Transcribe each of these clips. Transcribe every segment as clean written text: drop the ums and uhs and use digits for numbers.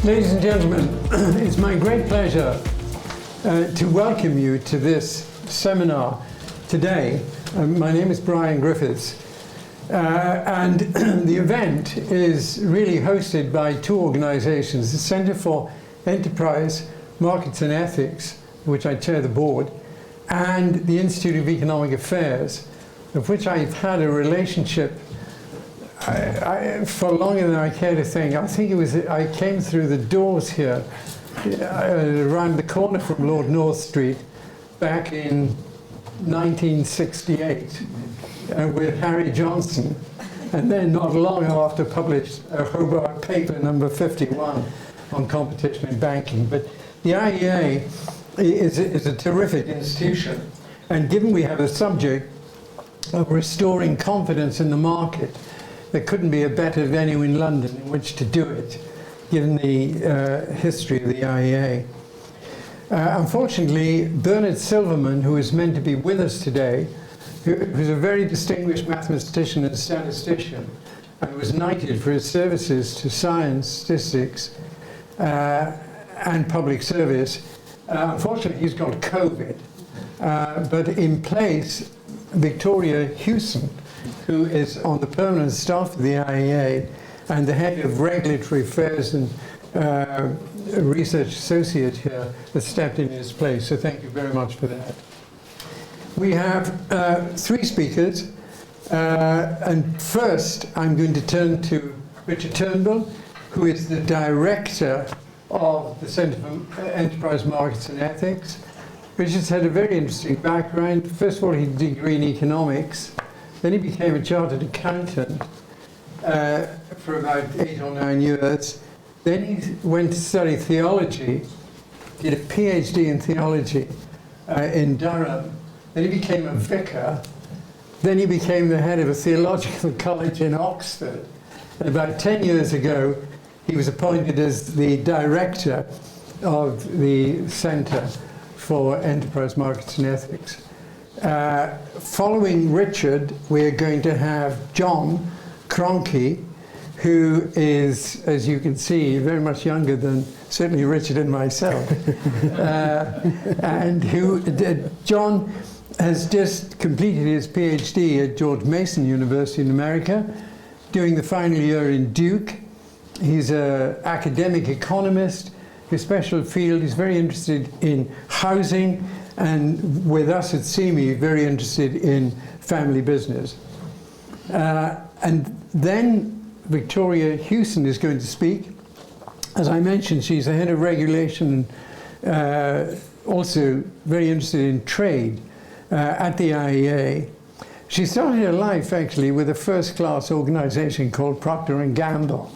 Ladies and gentlemen, it's my great pleasure to welcome you to this seminar today. My name is Brian Griffiths, and the event is really hosted by two organizations, the Center for Enterprise, Markets and Ethics, which I chair the board, and the Institute of Economic Affairs, of which I've had a relationship for longer than I care to think. I think it was, I came through the doors here around the corner from Lord North Street back in 1968 with Harry Johnson, and then not long after published a Hobart paper number 51 on competition in banking. But the IEA is a terrific institution, and given we have a subject of restoring confidence in the market, there couldn't be a better venue in London in which to do it, given the history of the IEA. Unfortunately, Bernard Silverman, who is meant to be with us today, who's a very distinguished mathematician and statistician, and was knighted for his services to science, statistics, and public service. Unfortunately, he's got COVID, but in place, Victoria Hewson, who is on the permanent staff of the IEA and the head of regulatory affairs and research associate here, has stepped in his place. So thank you very much for that. We have three speakers, and first I'm going to turn to Richard Turnbull, who is the director of the Centre for Enterprise Markets and Ethics. Richard's had a very interesting background. First of all, he had a degree in economics. Then he became a chartered accountant for about 8 or 9 years. Then he went to study theology, did a PhD in theology in Durham. Then he became a vicar. Then he became the head of a theological college in Oxford. And about 10 years ago, he was appointed as the director of the Centre for Enterprise Markets and Ethics. Following Richard, we're going to have John Kroencke, who is, as you can see, very much younger than certainly Richard and myself. And who John has just completed his PhD at George Mason University in America, doing the final year in Duke. He's an academic economist. His special field is very interested in housing, and with us at CEME, very interested in family business. And then Victoria Hewson is going to speak. As I mentioned, she's the head of regulation, also very interested in trade at the IEA. She started her life actually with a first-class organization called Procter & Gamble,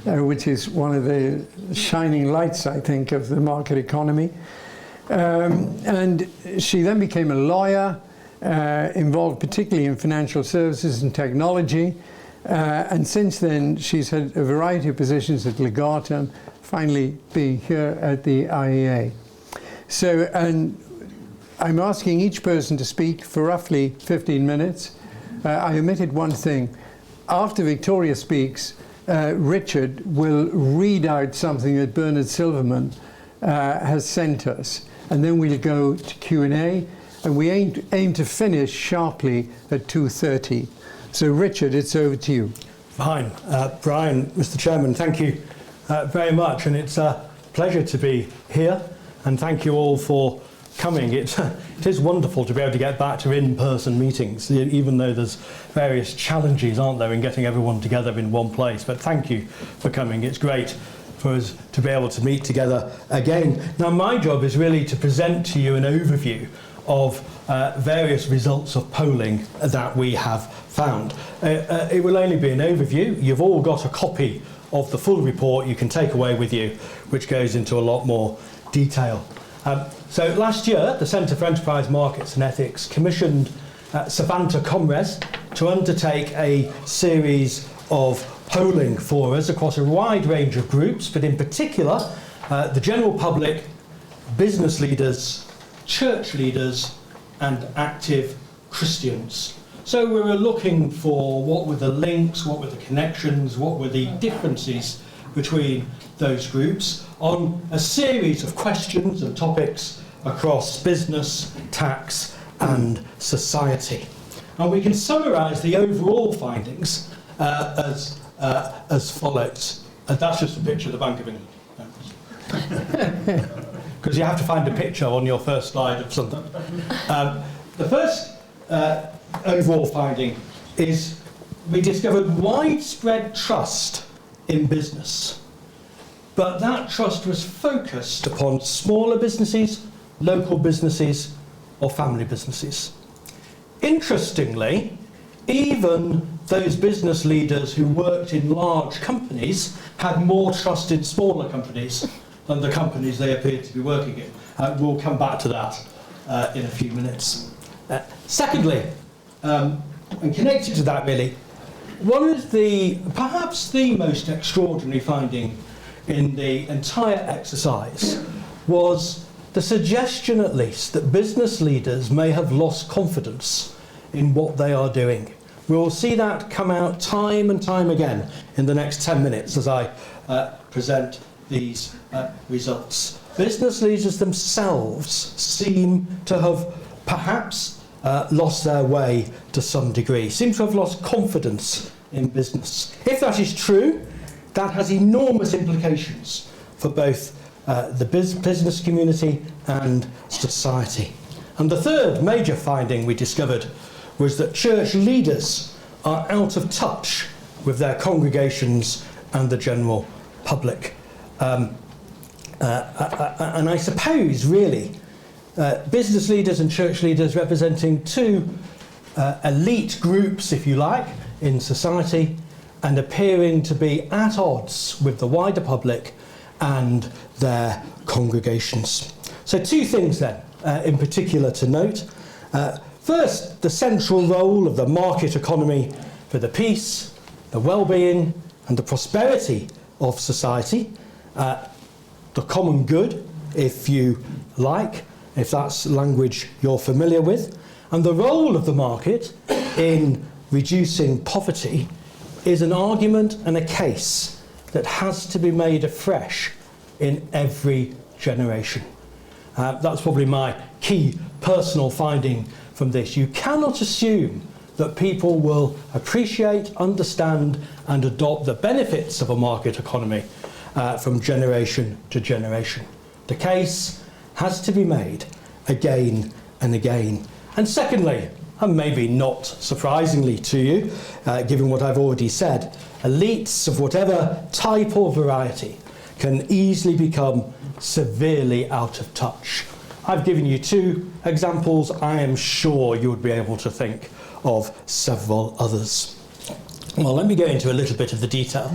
which is one of the shining lights, I think, of the market economy. And she then became a lawyer, involved particularly in financial services and technology. And since then, she's had a variety of positions at Legatum, finally being here at the IEA. So, and I'm asking each person to speak for roughly 15 minutes. I omitted one thing. After Victoria speaks, Richard will read out something that Bernard Silverman has sent us, and then we'll go to Q&A, and we aim to finish sharply at 2:30. So Richard, it's over to you. Fine. Brian, Mr. Chairman, thank you very much, and it's a pleasure to be here, and thank you all for coming. It is wonderful to be able to get back to in-person meetings, even though there's various challenges, aren't there, in getting everyone together in one place. But thank you for coming. It's great for us to be able to meet together again. Now, my job is really to present to you an overview of various results of polling that we have found. It will only be an overview. You've all got a copy of the full report you can take away with you, which goes into a lot more detail. So last year, the Centre for Enterprise Markets and Ethics commissioned Savanta Comres to undertake a series of polling for us across a wide range of groups, but in particular, the general public, business leaders, church leaders, and active Christians. So we were looking for what were the links, what were the connections, what were the differences between those groups on a series of questions and topics across business, tax and society. And we can summarise the overall findings as follows. And that's just a picture of the Bank of England. Because you have to find a picture on your first slide of something. The first overall finding is we discovered widespread trust in business. But that trust was focused upon smaller businesses, local businesses, or family businesses. Interestingly, even those business leaders who worked in large companies had more trust in smaller companies than the companies they appeared to be working in. We'll come back to that in a few minutes. Secondly, and connected to that really, one of the, perhaps the most extraordinary finding in the entire exercise was the suggestion, at least, that business leaders may have lost confidence in what they are doing. We'll see that come out time and time again in the next 10 minutes as I present these results. Business leaders themselves seem to have perhaps lost their way to some degree, seem to have lost confidence in business. If that is true, that has enormous implications for both the business community and society. And the third major finding we discovered was that church leaders are out of touch with their congregations and the general public. And I suppose, really, business leaders and church leaders representing two elite groups, if you like, in society, and appearing to be at odds with the wider public and their congregations. So two things then, in particular to note. First, the central role of the market economy for the peace, the well-being and the prosperity of society, the common good, if you like, if that's language you're familiar with, and the role of the market in reducing poverty is an argument and a case that has to be made afresh in every generation. That's probably my key personal finding from this. You cannot assume that people will appreciate, understand and adopt the benefits of a market economy from generation to generation. The case has to be made again and again. And secondly, and maybe not surprisingly to you, given what I've already said, elites of whatever type or variety can easily become severely out of touch. I've given you two examples. I am sure you would be able to think of several others. Well, let me go into a little bit of the detail.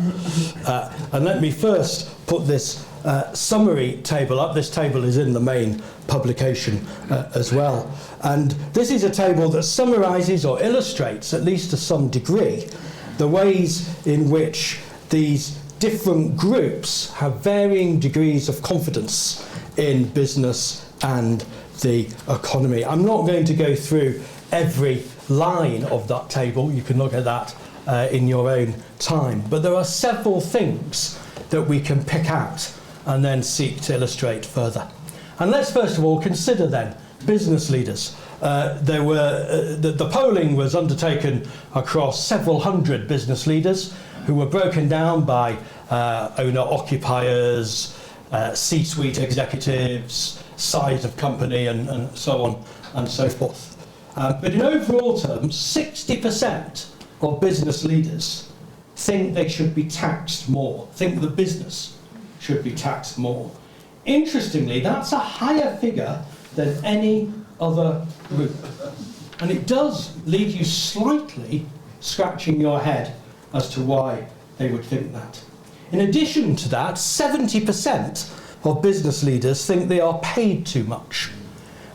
And let me first put this summary table up. This table is in the main publication as well. And this is a table that summarises or illustrates, at least to some degree, the ways in which these different groups have varying degrees of confidence in business and the economy. I'm not going to go through every line of that table. You can look at that in your own time. But there are several things that we can pick out and then seek to illustrate further. And let's first of all consider then business leaders. The polling was undertaken across several hundred business leaders who were broken down by owner-occupiers, C-suite executives, size of company and so on and so forth. But in overall terms, 60% of business leaders think they should be taxed more, think the business should be taxed more. Interestingly, that's a higher figure than any other group. And it does leave you slightly scratching your head as to why they would think that. In addition to that, 70% of business leaders think they are paid too much,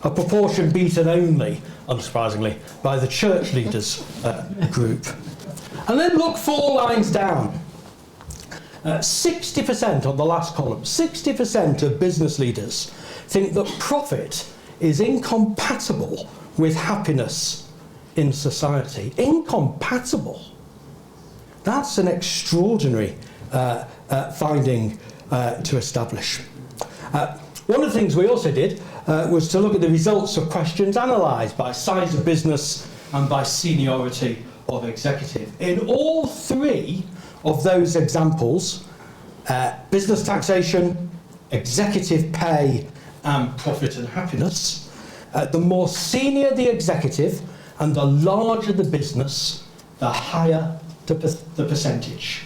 a proportion beaten only, unsurprisingly, by the church leaders group. And then look 4 lines down. 60% on the last column, 60% of business leaders think that profit is incompatible with happiness in society. Incompatible. That's an extraordinary finding to establish. One of the things we also did was to look at the results of questions analysed by size of business and by seniority of executive. In all three of those examples, business taxation, executive pay and profit and happiness, the more senior the executive and the larger the business, the higher the percentage,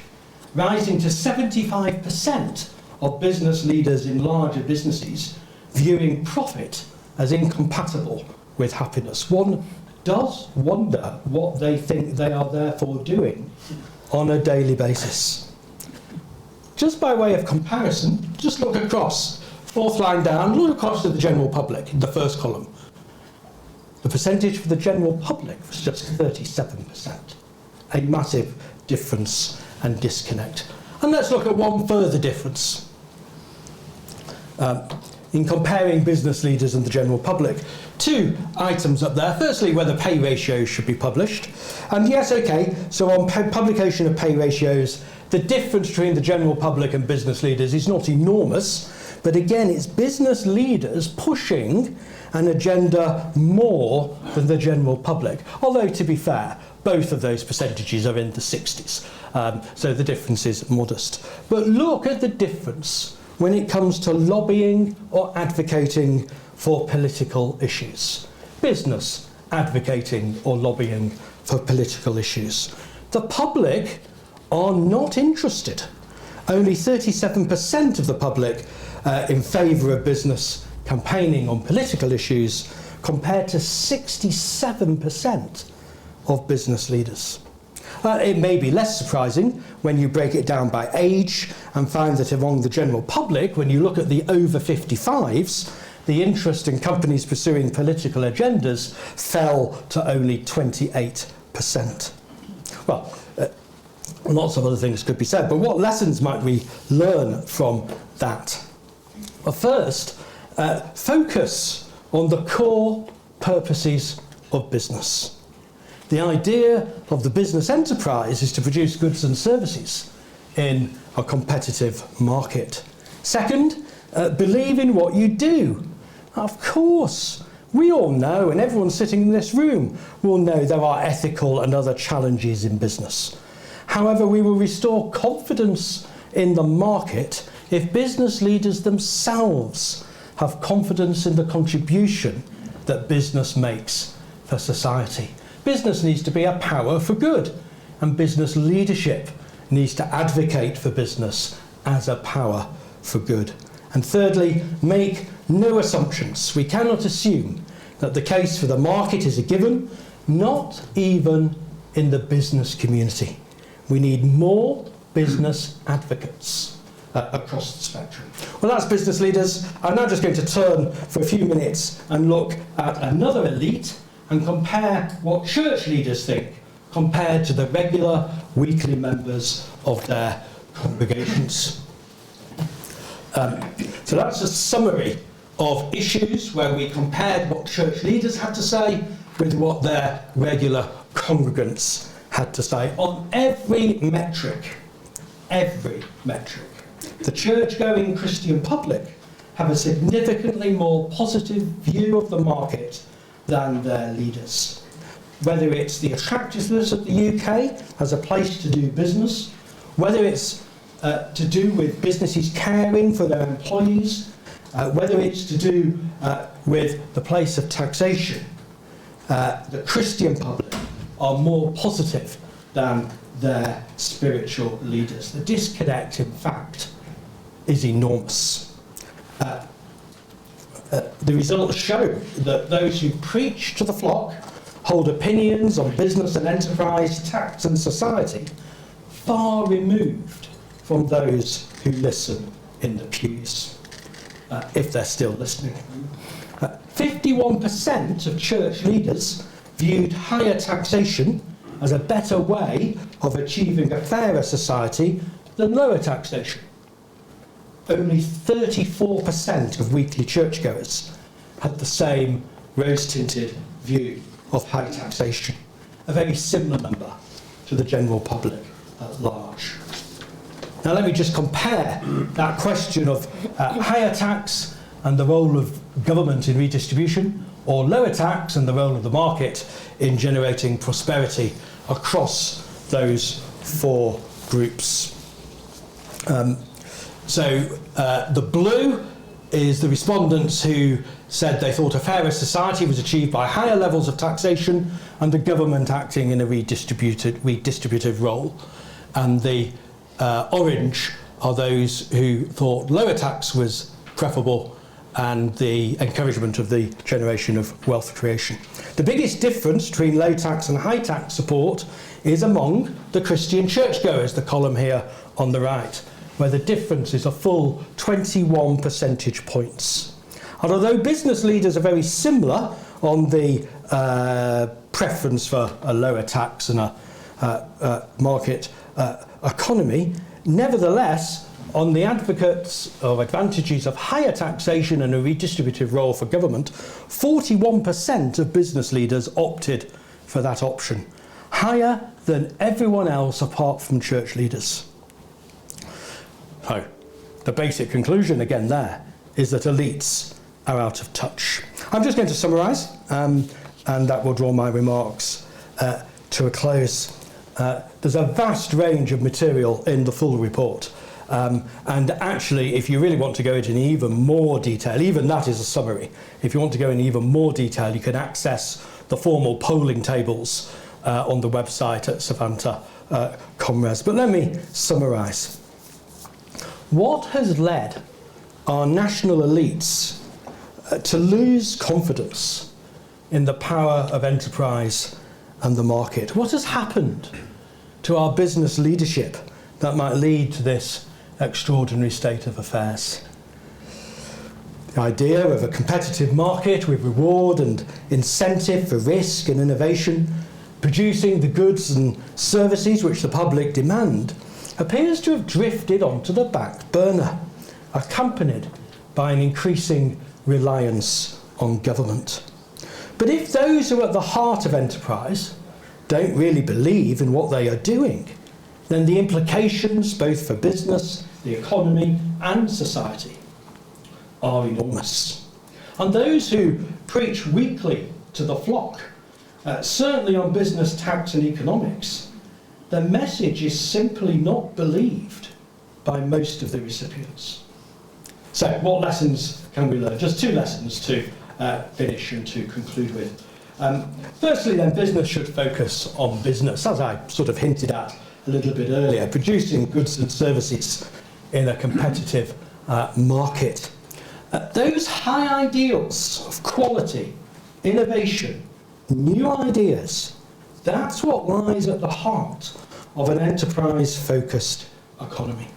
rising to 75% of business leaders in larger businesses viewing profit as incompatible with happiness. One does wonder what they think they are therefore doing on a daily basis. Just by way of comparison, just look across, fourth line down, look across to the general public in the first column. The percentage for the general public was just 37%. A massive difference and disconnect. And let's look at one further difference. In comparing business leaders and the general public, two items up there. Firstly, whether pay ratios should be published. And yes, okay, so on publication of pay ratios, the difference between the general public and business leaders is not enormous, but again, it's business leaders pushing an agenda more than the general public. Although, to be fair, both of those percentages are in the 60s, so the difference is modest. But look at the difference when it comes to lobbying or advocating for political issues. Business advocating or lobbying for political issues. The public are not interested. Only 37% of the public in favour of business campaigning on political issues, compared to 67% of business leaders. It may be less surprising when you break it down by age and find that among the general public, when you look at the over 55s, the interest in companies pursuing political agendas fell to only 28%. Well, lots of other things could be said, but what lessons might we learn from that? Well, first, focus on the core purposes of business. The idea of the business enterprise is to produce goods and services in a competitive market. Second, believe in what you do. Of course, we all know, and everyone sitting in this room will know, there are ethical and other challenges in business. However, we will restore confidence in the market if business leaders themselves have confidence in the contribution that business makes for society. Business needs to be a power for good, and business leadership needs to advocate for business as a power for good. And thirdly, make no assumptions. We cannot assume that the case for the market is a given, not even in the business community. We need more business advocates across the spectrum. Well, that's business leaders. I'm now just going to turn for a few minutes and look at another elite and compare what church leaders think compared to the regular weekly members of their congregations. So that's a summary of issues where we compared what church leaders had to say with what their regular congregants had to say on every metric. The church-going Christian public have a significantly more positive view of the market than their leaders. Whether it's the attractiveness of the UK as a place to do business, whether it's to do with businesses caring for their employees, whether it's to do with the place of taxation, the Christian public are more positive than their spiritual leaders. The disconnect, in fact, is enormous. The results show that those who preach to the flock hold opinions on business and enterprise, tax and society far removed from those who listen in the pews, if they're still listening. 51% of church leaders viewed higher taxation as a better way of achieving a fairer society than lower taxation. Only 34% of weekly churchgoers had the same rose-tinted view of high taxation, a very similar number to the general public at large. Now let me just compare that question of higher tax and the role of government in redistribution, or lower tax and the role of the market in generating prosperity across those four groups. The blue is the respondents who said they thought a fairer society was achieved by higher levels of taxation and the government acting in a redistributive role. And the orange are those who thought lower tax was preferable and the encouragement of the generation of wealth creation. The biggest difference between low tax and high tax support is among the Christian churchgoers, the column here on the right, where the difference is a full 21 percentage points. And although business leaders are very similar on the preference for a lower tax and a market economy, nevertheless, on the advocates of advantages of higher taxation and a redistributive role for government, 41% of business leaders opted for that option, higher than everyone else apart from church leaders. So, the basic conclusion again there is that elites are out of touch. I'm just going to summarise, and that will draw my remarks to a close. There's a vast range of material in the full report. And actually, if you really want to go into even more detail, even that is a summary. If you want to go in even more detail, you can access the formal polling tables on the website at Savanta Comres. But let me summarise. What has led our national elites to lose confidence in the power of enterprise and the market? What has happened to our business leadership that might lead to this extraordinary state of affairs? The idea of a competitive market with reward and incentive for risk and innovation, producing the goods and services which the public demand, appears to have drifted onto the back burner, accompanied by an increasing reliance on government. But if those who are at the heart of enterprise don't really believe in what they are doing, then the implications both for business, the economy and society are enormous. And those who preach weakly to the flock, certainly on business, tax and economics, the message is simply not believed by most of the recipients. So what lessons can we learn? Just two lessons to finish and to conclude with. Firstly then, business should focus on business, as I sort of hinted at a little bit earlier, producing goods and services in a competitive market. Those high ideals of quality, innovation, new ideas, that's what lies at the heart of an enterprise-focused economy.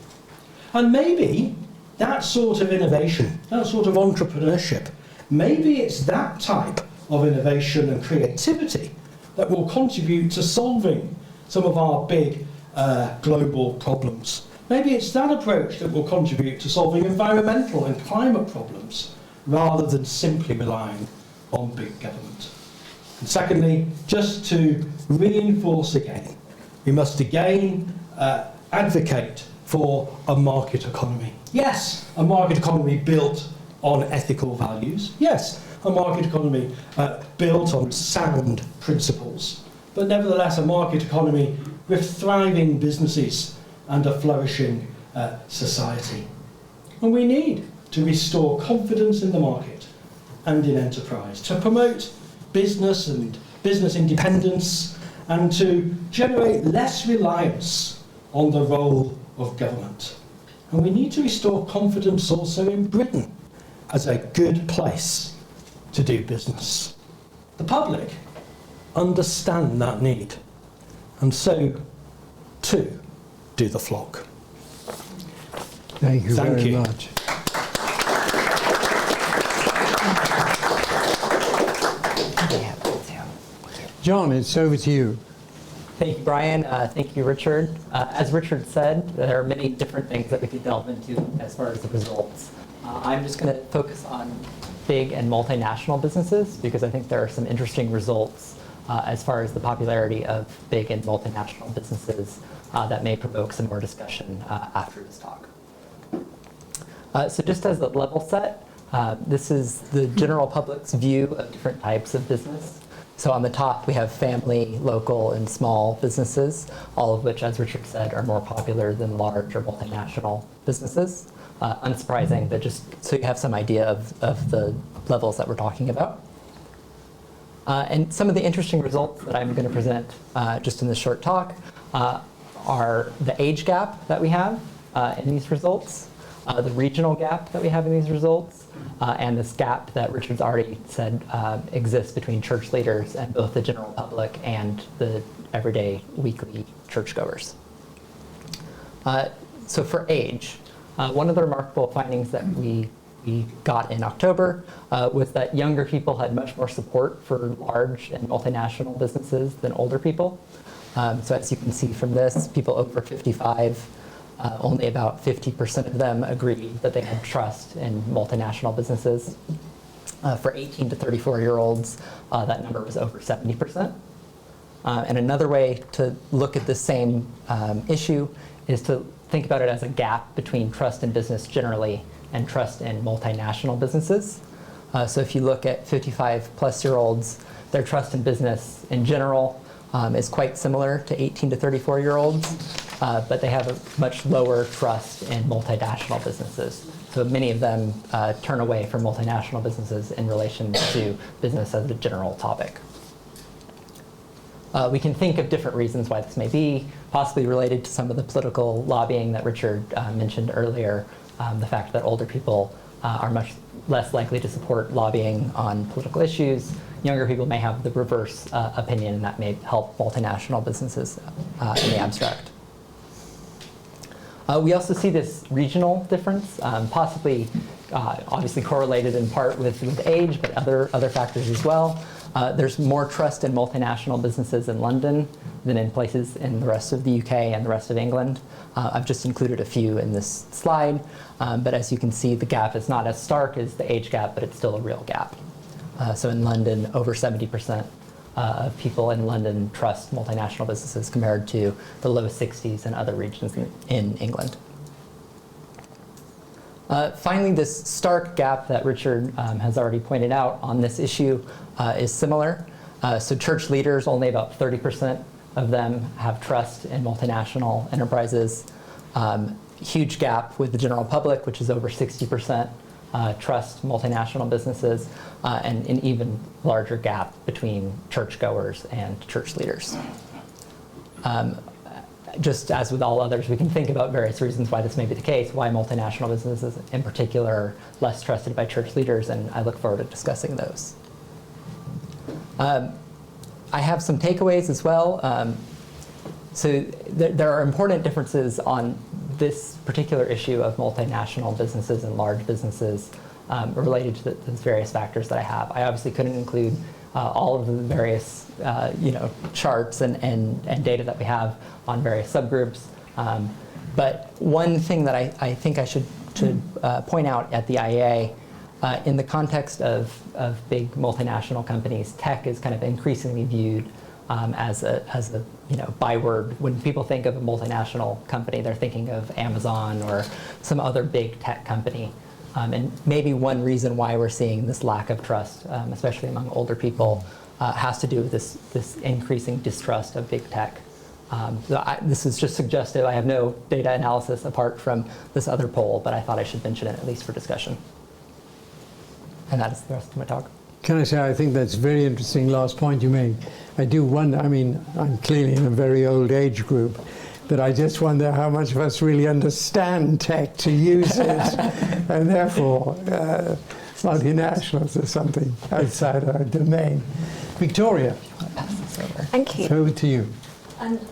And maybe that sort of innovation, that sort of entrepreneurship, maybe it's that type of innovation and creativity that will contribute to solving some of our big global problems. Maybe it's that approach that will contribute to solving environmental and climate problems rather than simply relying on big government. And secondly, just to reinforce again, we must again advocate for a market economy. Yes, a market economy built on ethical values. Yes, a market economy built on sound principles. But nevertheless, a market economy with thriving businesses and a flourishing society. And we need to restore confidence in the market and in enterprise, to promote business and business independence, and to generate less reliance on the role of government. And we need to restore confidence also in Britain as a good place to do business. The public understand that need, and so too do the flock. Thank you very much. John, it's over to you. Thank you, Brian. Thank you, Richard. As Richard said, there are many different things that we could delve into as far as the results. I'm just going to focus on big and multinational businesses because I think there are some interesting results as far as the popularity of big and multinational businesses that may provoke some more discussion after this talk. So just as a level set, this is the general public's view of different types of business. So on the top, we have family, local, and small businesses, all of which, as Richard said, are more popular than large or multinational businesses. Unsurprising, but just so you have some idea of the levels that we're talking about. And some of the interesting results that I'm going to present just in this short talk are the age gap that we have in these results, the regional gap that we have in these results, and this gap that Richard's already said exists between church leaders and both the general public and the everyday weekly churchgoers. So for age, one of the remarkable findings that we got in October was that younger people had much more support for large and multinational businesses than older people. So as you can see from this, people over 55, only about 50% of them agreed that they had trust in multinational businesses. For 18 to 34-year-olds, that number was over 70%. And another way to look at the same issue is to think about it as a gap between trust in business generally and trust in multinational businesses. So if you look at 55-plus-year-olds, their trust in business in general is quite similar to 18 to 34-year-olds, but they have a much lower trust in multinational businesses. So many of them turn away from multinational businesses in relation to business as a general topic. We can think of different reasons why this may be, possibly related to some of the political lobbying that Richard mentioned earlier, the fact that older people are much less likely to support lobbying on political issues. Younger people may have the reverse opinion, and that may help multinational businesses in the abstract. We also see this regional difference, possibly obviously correlated in part with age, but other factors as well. There's more trust in multinational businesses in London than in places in the rest of the UK and the rest of England. I've just included a few in this slide, but as you can see, the gap is not as stark as the age gap, but it's still a real gap. So in London, over 70% of people in London trust multinational businesses compared to the low 60s in other regions in England. Finally, this stark gap that Richard has already pointed out on this issue is similar. So church leaders, only about 30% of them have trust in multinational enterprises. Huge gap with the general public, which is over 60% trust multinational businesses, and an even larger gap between churchgoers and church leaders. Just as with all others, we can think about various reasons why this may be the case, why multinational businesses in particular are less trusted by church leaders, and I look forward to discussing those. I have some takeaways as well. So there are important differences on this particular issue of multinational businesses and large businesses related to those various factors that I have. I obviously couldn't include all of the various charts and data that we have on various subgroups. But one thing that I think I should point out at the IEA, in the context of big multinational companies, tech is kind of increasingly viewed as a byword. When people think of a multinational company, they're thinking of Amazon or some other big tech company. And maybe one reason why we're seeing this lack of trust, especially among older people, has to do with this increasing distrust of big tech. This is just suggestive. I have no data analysis apart from this other poll, but I thought I should mention it at least for discussion. And that is the rest of my talk. Can I say, I think that's a very interesting last point you made. I do wonder, I mean, I'm clearly in a very old age group, but I just wonder how much of us really understand tech to use it, and therefore multinationals are something outside our domain. Victoria. Thank you. Over to you.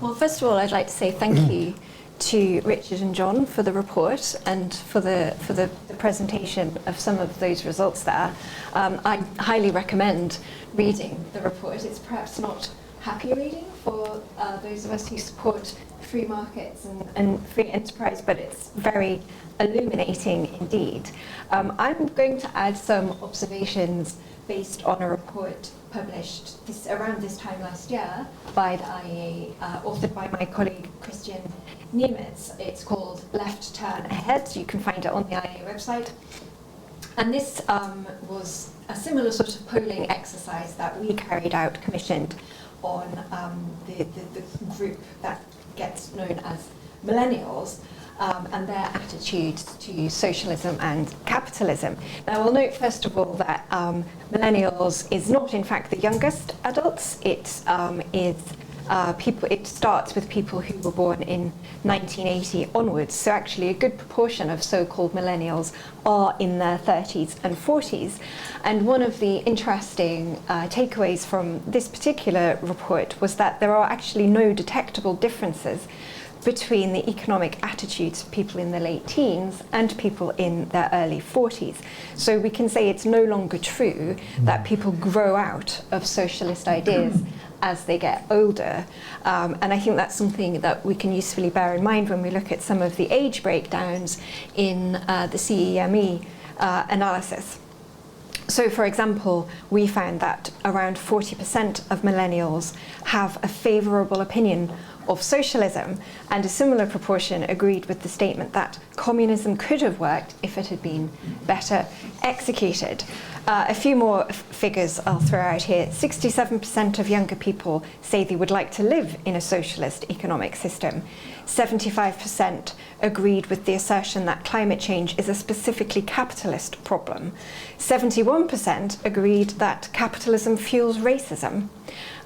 Well, first of all, I'd like to say thank you to Richard and John for the report and for the presentation of some of those results there. I highly recommend reading the report. It's perhaps not happy reading for those of us who support free markets and free enterprise, but it's very illuminating indeed. I'm going to add some observations based on a report published around this time last year by the IEA, authored by my colleague Christian Niemitz. It's called Left Turn Ahead. You can find it on the IEA website. And this was a similar sort of polling exercise that we carried out, commissioned on the group that gets known as Millennials, and their attitudes to socialism and capitalism. Now, we'll note first of all that Millennials is not, in fact, the youngest adults. It starts with people who were born in 1980 onwards. So actually, a good proportion of so-called Millennials are in their 30s and 40s. And one of the interesting takeaways from this particular report was that there are actually no detectable differences between the economic attitudes of people in the late teens and people in their early 40s. So we can say it's no longer true that people grow out of socialist ideas as they get older. And I think that's something that we can usefully bear in mind when we look at some of the age breakdowns in the CEME analysis. So, for example, we found that around 40% of millennials have a favourable opinion of socialism, and a similar proportion agreed with the statement that communism could have worked if it had been better executed. A few more figures I'll throw out here. 67% of younger people say they would like to live in a socialist economic system. 75% agreed with the assertion that climate change is a specifically capitalist problem. 71% agreed that capitalism fuels racism.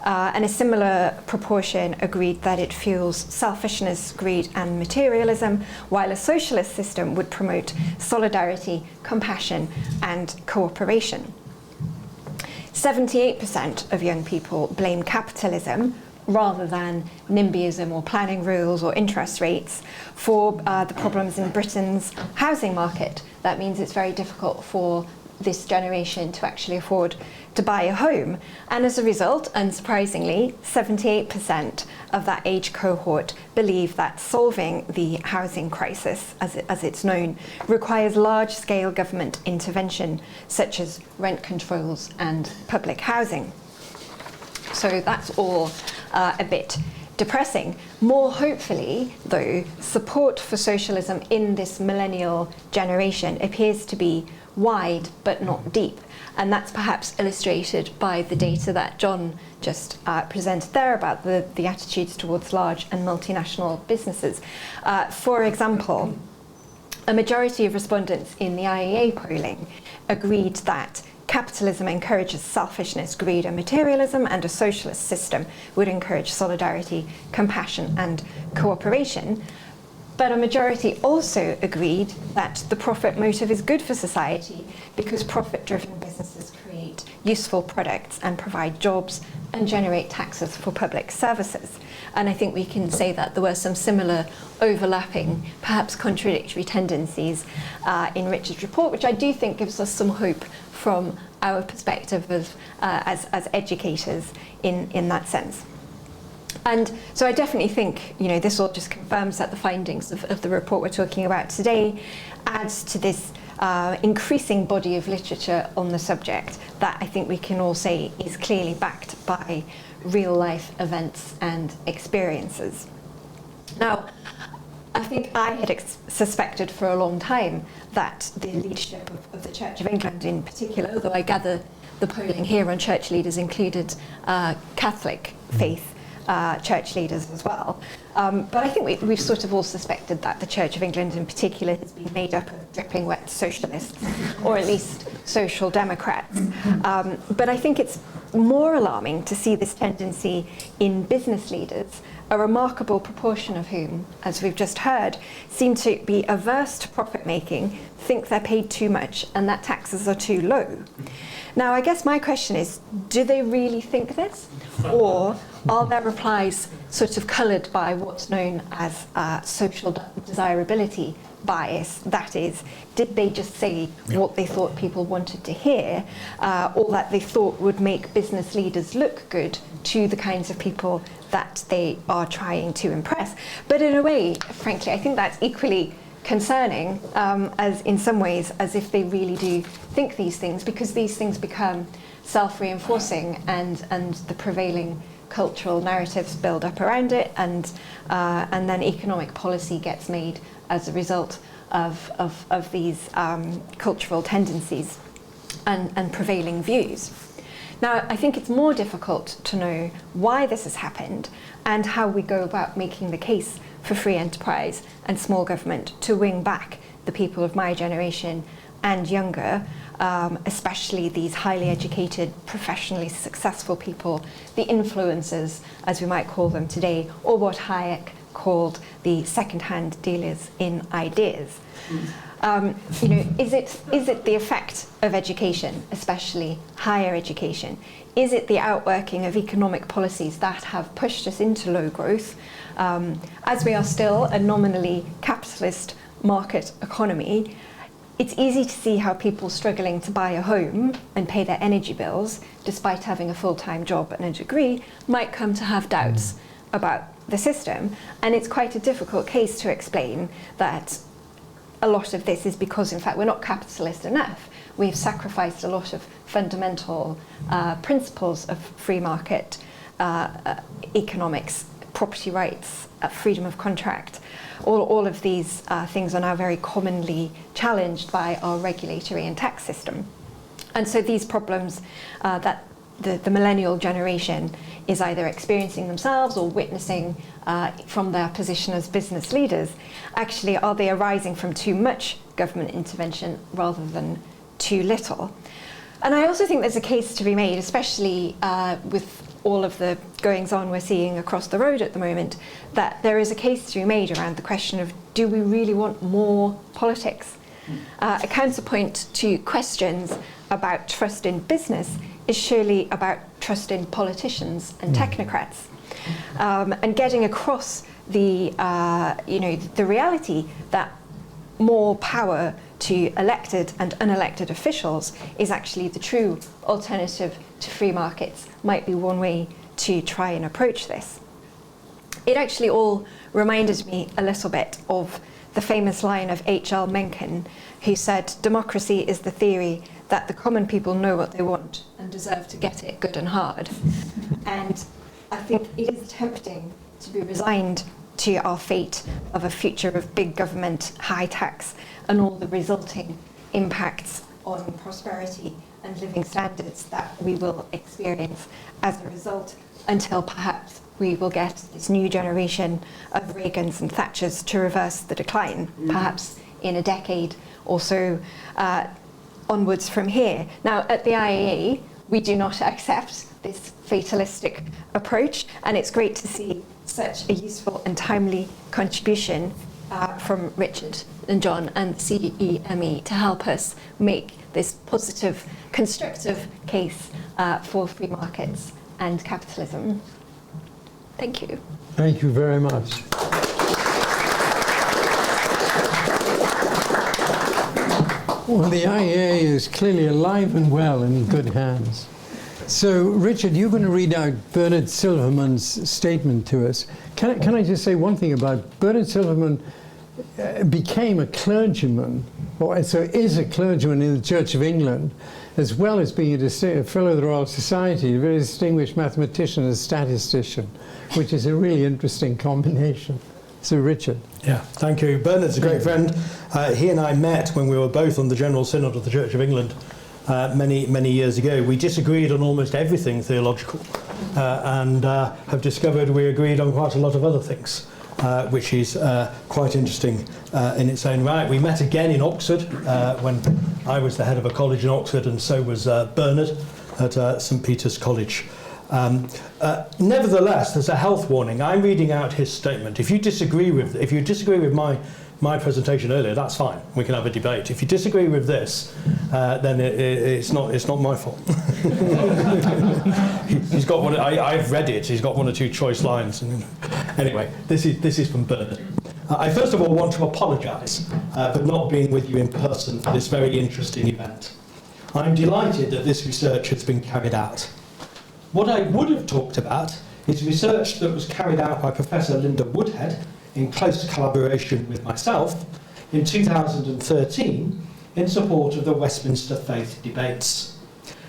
And a similar proportion agreed that it fuels selfishness, greed, and materialism, while a socialist system would promote solidarity, compassion, and cooperation. 78% of young people blame capitalism rather than NIMBYism or planning rules or interest rates for the problems in Britain's housing market. That means it's very difficult for this generation to actually afford to buy a home. And as a result, unsurprisingly, 78% of that age cohort believe that solving the housing crisis, as it's known, requires large-scale government intervention, such as rent controls and public housing. So that's all a bit depressing. More hopefully, though, support for socialism in this millennial generation appears to be wide but not deep. And that's perhaps illustrated by the data that John just presented there about the attitudes towards large and multinational businesses. For example, a majority of respondents in the IEA polling agreed that capitalism encourages selfishness, greed, and materialism, and a socialist system would encourage solidarity, compassion, and cooperation. But a majority also agreed that the profit motive is good for society because profit-driven businesses create useful products and provide jobs and generate taxes for public services. And I think we can say that there were some similar overlapping, perhaps contradictory tendencies in Richard's report, which I do think gives us some hope from our perspective as educators in that sense. And so I definitely think, this all just confirms that the findings of the report we're talking about today adds to this increasing body of literature on the subject that I think we can all say is clearly backed by real life events and experiences. Now, I think I had suspected for a long time that the leadership of the Church of England in particular, although I gather the polling here on church leaders included Catholic faith church leaders as well. But I think we've sort of all suspected that the Church of England in particular has been made up of dripping wet socialists, or at least social democrats. But I think it's more alarming to see this tendency in business leaders, a remarkable proportion of whom, as we've just heard, seem to be averse to profit making, think they're paid too much, and that taxes are too low. Now, I guess my question is, do they really think this? Or are their replies sort of coloured by what's known as social desirability bias? That is, did they just say what they thought people wanted to hear, or that they thought would make business leaders look good to the kinds of people that they are trying to impress? But in a way, frankly, I think that's equally concerning, as in some ways, as if they really do think these things, because these things become self-reinforcing, and the prevailing cultural narratives build up around it, and then economic policy gets made as a result of these cultural tendencies and prevailing views. Now, I think it's more difficult to know why this has happened and how we go about making the case for free enterprise and small government to win back the people of my generation and younger, especially these highly educated, professionally successful people, the influencers, as we might call them today, or what Hayek called the second-hand dealers in ideas. Is it the effect of education, especially higher education? Is it the outworking of economic policies that have pushed us into low growth? As we are still a nominally capitalist market economy, it's easy to see how people struggling to buy a home and pay their energy bills, despite having a full-time job and a degree, might come to have doubts about the system. And it's quite a difficult case to explain that a lot of this is because, in fact, we're not capitalist enough. We've sacrificed a lot of fundamental principles of free market economics, property rights, freedom of contract. All of these things are now very commonly challenged by our regulatory and tax system. And so these problems that the millennial generation is either experiencing themselves or witnessing from their position as business leaders, actually, are they arising from too much government intervention rather than too little? And I also think there's a case to be made, especially with all of the goings-on we're seeing across the road at the moment, that there is a case to be made around the question of, do we really want more politics? A counterpoint to questions about trust in business is surely about trust in politicians and technocrats, and getting across the reality that more power to elected and unelected officials is actually the true alternative to free markets might be one way to try and approach this. It actually all reminded me a little bit of the famous line of H.L. Mencken, who said, "Democracy is the theory that the common people know what they want and deserve to get it good and hard." And I think it is tempting to be resigned to our fate of a future of big government, high tax, and all the resulting impacts on prosperity and living standards that we will experience as a result, until perhaps we will get this new generation of Reagans and Thatchers to reverse the decline, perhaps in a decade or so onwards from here. Now, at the IAA, we do not accept this fatalistic approach, and it's great to see such a useful and timely contribution from Richard and John and CEME to help us make this positive, constructive case for free markets and capitalism. Thank you. Thank you very much. Well, the IAA is clearly alive and well in good hands. So, Richard, you're going to read out Bernard Silverman's statement to us. Can I just say one thing about Bernard Silverman? Became a clergyman, or so is a clergyman in the Church of England, as well as being a Fellow of the Royal Society, a very distinguished mathematician and statistician, which is a really interesting combination. So, Richard. Yeah, thank you. Bernard's a great friend. He and I met when we were both on the General Synod of the Church of England many years ago. We disagreed on almost everything theological, and have discovered we agreed on quite a lot of other things. Which is quite interesting in its own right. We met again in Oxford when I was the head of a college in Oxford, and so was Bernard at St Peter's College. Nevertheless, there's a health warning. I'm reading out his statement. If you disagree with my presentation earlier, that's fine. We can have a debate. If you disagree with this, then it's not my fault. He's got one. I've read it. He's got one or two choice lines. Anyway, this is from Bernard. I first of all want to apologise for not being with you in person for this very interesting event. I'm delighted that this research has been carried out. What I would have talked about is research that was carried out by Professor Linda Woodhead in close collaboration with myself in 2013 in support of the Westminster Faith debates.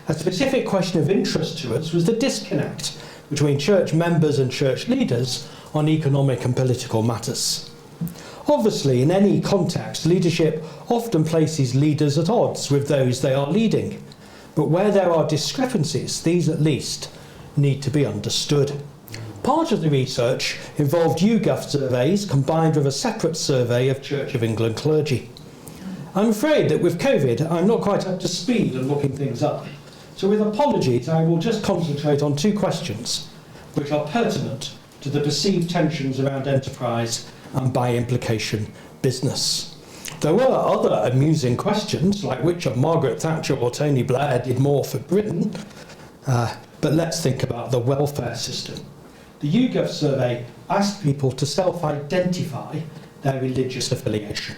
A specific question of interest to us was the disconnect between church members and church leaders on economic and political matters. Obviously, in any context, leadership often places leaders at odds with those they are leading. But where there are discrepancies, these at least need to be understood. Part of the research involved YouGov surveys combined with a separate survey of Church of England clergy. I'm afraid that with COVID, I'm not quite up to speed on looking things up. So with apologies, I will just concentrate on two questions, which are pertinent to the perceived tensions around enterprise and by implication business. There were other amusing questions, like which of Margaret Thatcher or Tony Blair did more for Britain, but let's think about the welfare system. The YouGov survey asked people to self-identify their religious affiliation.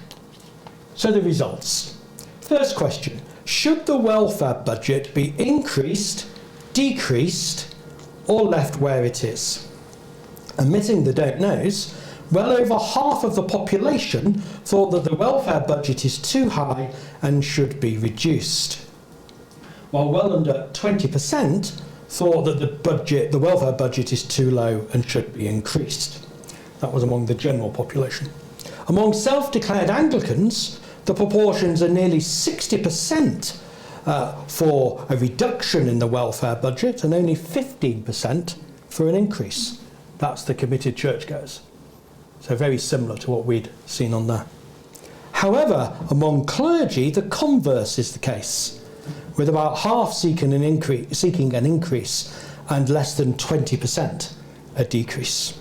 So the results. First question, should the welfare budget be increased, decreased, or left where it is? Admitting the don't knows, well over half of the population thought that the welfare budget is too high and should be reduced, while well under 20% thought that the welfare budget is too low and should be increased. That was among the general population. Among self-declared Anglicans, the proportions are nearly 60% for a reduction in the welfare budget and only 15% for an increase. That's the committed churchgoers. So very similar to what we'd seen on there. However, among clergy, the converse is the case, with about half seeking an increase and less than 20% a decrease.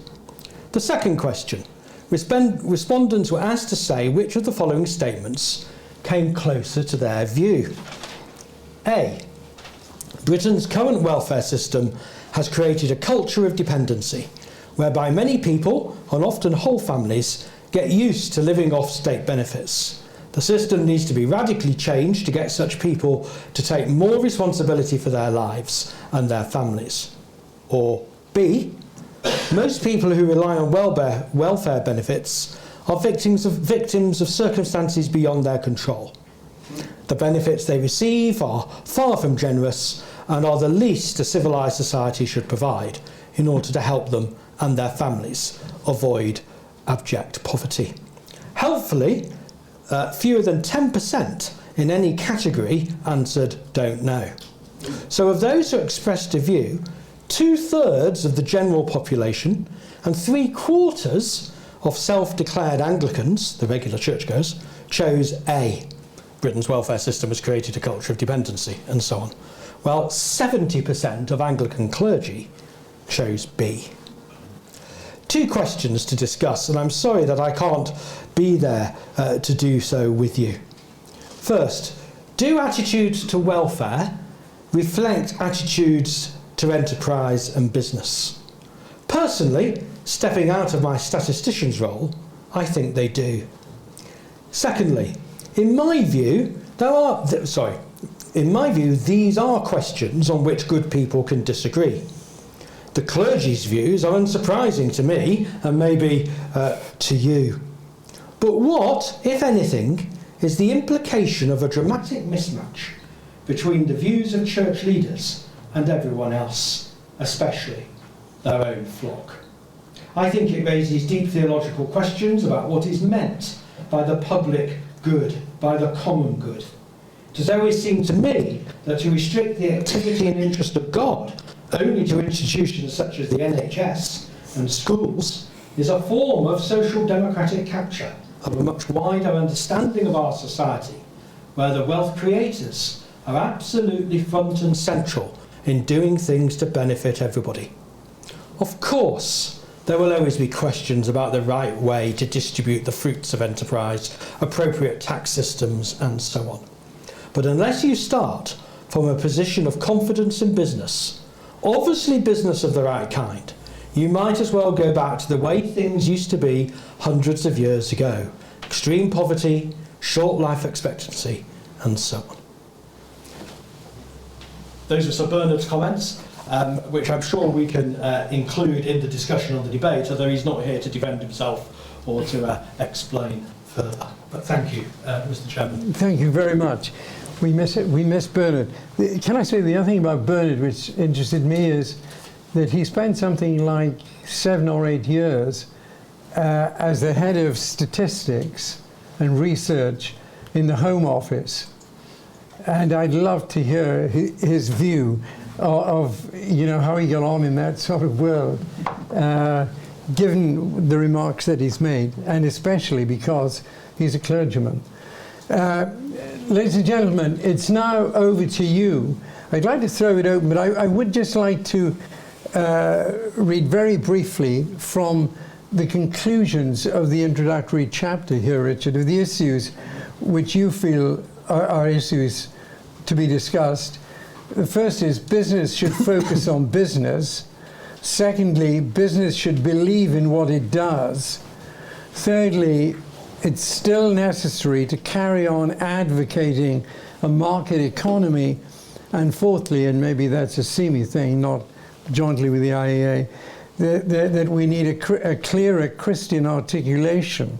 The second question, respondents were asked to say which of the following statements came closer to their view. A, Britain's current welfare system has created a culture of dependency, whereby many people, and often whole families, get used to living off state benefits. The system needs to be radically changed to get such people to take more responsibility for their lives and their families. Or B, most people who rely on welfare benefits are victims of circumstances beyond their control. The benefits they receive are far from generous and are the least a civilised society should provide in order to help them and their families avoid abject poverty. Helpfully, fewer than 10% in any category answered don't know. So of those who expressed a view, 2/3 of the general population and 3/4 of self-declared Anglicans, the regular churchgoers, chose A. Britain's welfare system has created a culture of dependency, and so on. Well, 70% of Anglican clergy chose B. Two questions to discuss, and I'm sorry that I can't be there to do so with you. First, do attitudes to welfare reflect attitudes to enterprise and business? Personally, stepping out of my statistician's role, I think they do. Secondly, in my view, these are questions on which good people can disagree. The clergy's views are unsurprising to me and maybe to you. But what, if anything, is the implication of a dramatic mismatch between the views of church leaders and everyone else, especially their own flock? I think it raises deep theological questions about what is meant by the public good, by the common good. It has always seemed to me that to restrict the activity and interest of God only to institutions such as the NHS and schools is a form of social democratic capture of a much wider understanding of our society, where the wealth creators are absolutely front and central in doing things to benefit everybody. Of course, there will always be questions about the right way to distribute the fruits of enterprise, appropriate tax systems, and so on. But unless you start from a position of confidence in business, obviously business of the right kind, you might as well go back to the way things used to be hundreds of years ago. Extreme poverty, short life expectancy, and so on. Those are Sir Bernard's comments, which I'm sure we can include in the discussion on the debate, although he's not here to defend himself or to explain further. But thank you, Mr. Chairman. Thank you very much. We miss Bernard. Can I say the other thing about Bernard which interested me is that he spent something like 7 or 8 years as the head of statistics and research in the Home Office. And I'd love to hear his view of how he got on in that sort of world, given the remarks that he's made, and especially because he's a clergyman. Ladies and gentlemen, it's now over to you. I'd like to throw it open, but I would just like to read very briefly from the conclusions of the introductory chapter here, Richard, of the issues which you feel are issues to be discussed. The first is business should focus on business. Secondly, business should believe in what it does. Thirdly, it's still necessary to carry on advocating a market economy. And fourthly, and maybe that's a CEME thing, not jointly with the IEA, that we need a clearer Christian articulation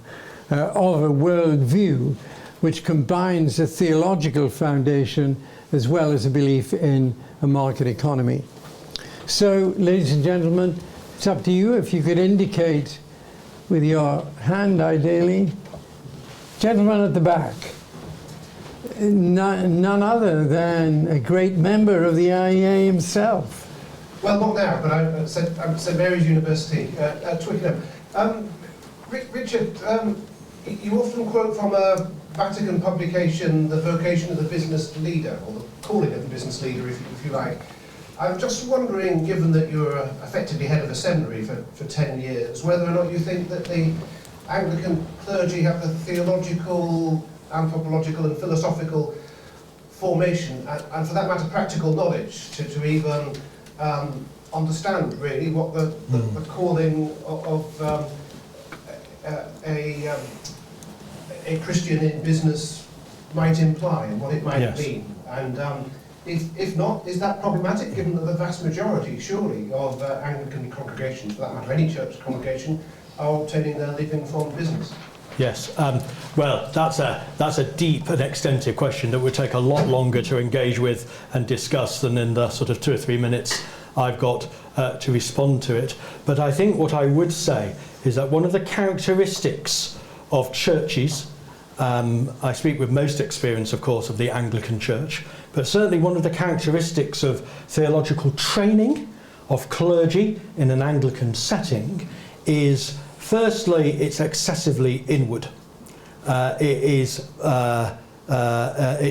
of a worldview which combines a theological foundation as well as a belief in a market economy. So, ladies and gentlemen, it's up to you. If you could indicate with your hand, ideally. Gentleman at the back. None other than a great member of the IEA himself. Well, not now, but I'm at St Mary's University at Twickenham. Richard, you often quote from a Vatican publication, The Vocation of the Business Leader, or the calling of the business leader, if you like. I'm just wondering, given that you're effectively head of a seminary for 10 years, whether or not you think that the Anglican clergy have the theological, anthropological and philosophical formation, and for that matter practical knowledge, to even understand really what the calling of a Christian in business might imply and what it might mean. And if not, is that problematic, given that the vast majority, surely, of Anglican congregations, for that matter, any church congregation, are obtaining their living from business? Yes, well, that's a deep and extensive question that would take a lot longer to engage with and discuss than in the sort of 2 or 3 minutes I've got to respond to it. But I think what I would say is that one of the characteristics of churches, I speak with most experience, of course, of the Anglican Church, but certainly one of the characteristics of theological training of clergy in an Anglican setting is, firstly, it's excessively inward. It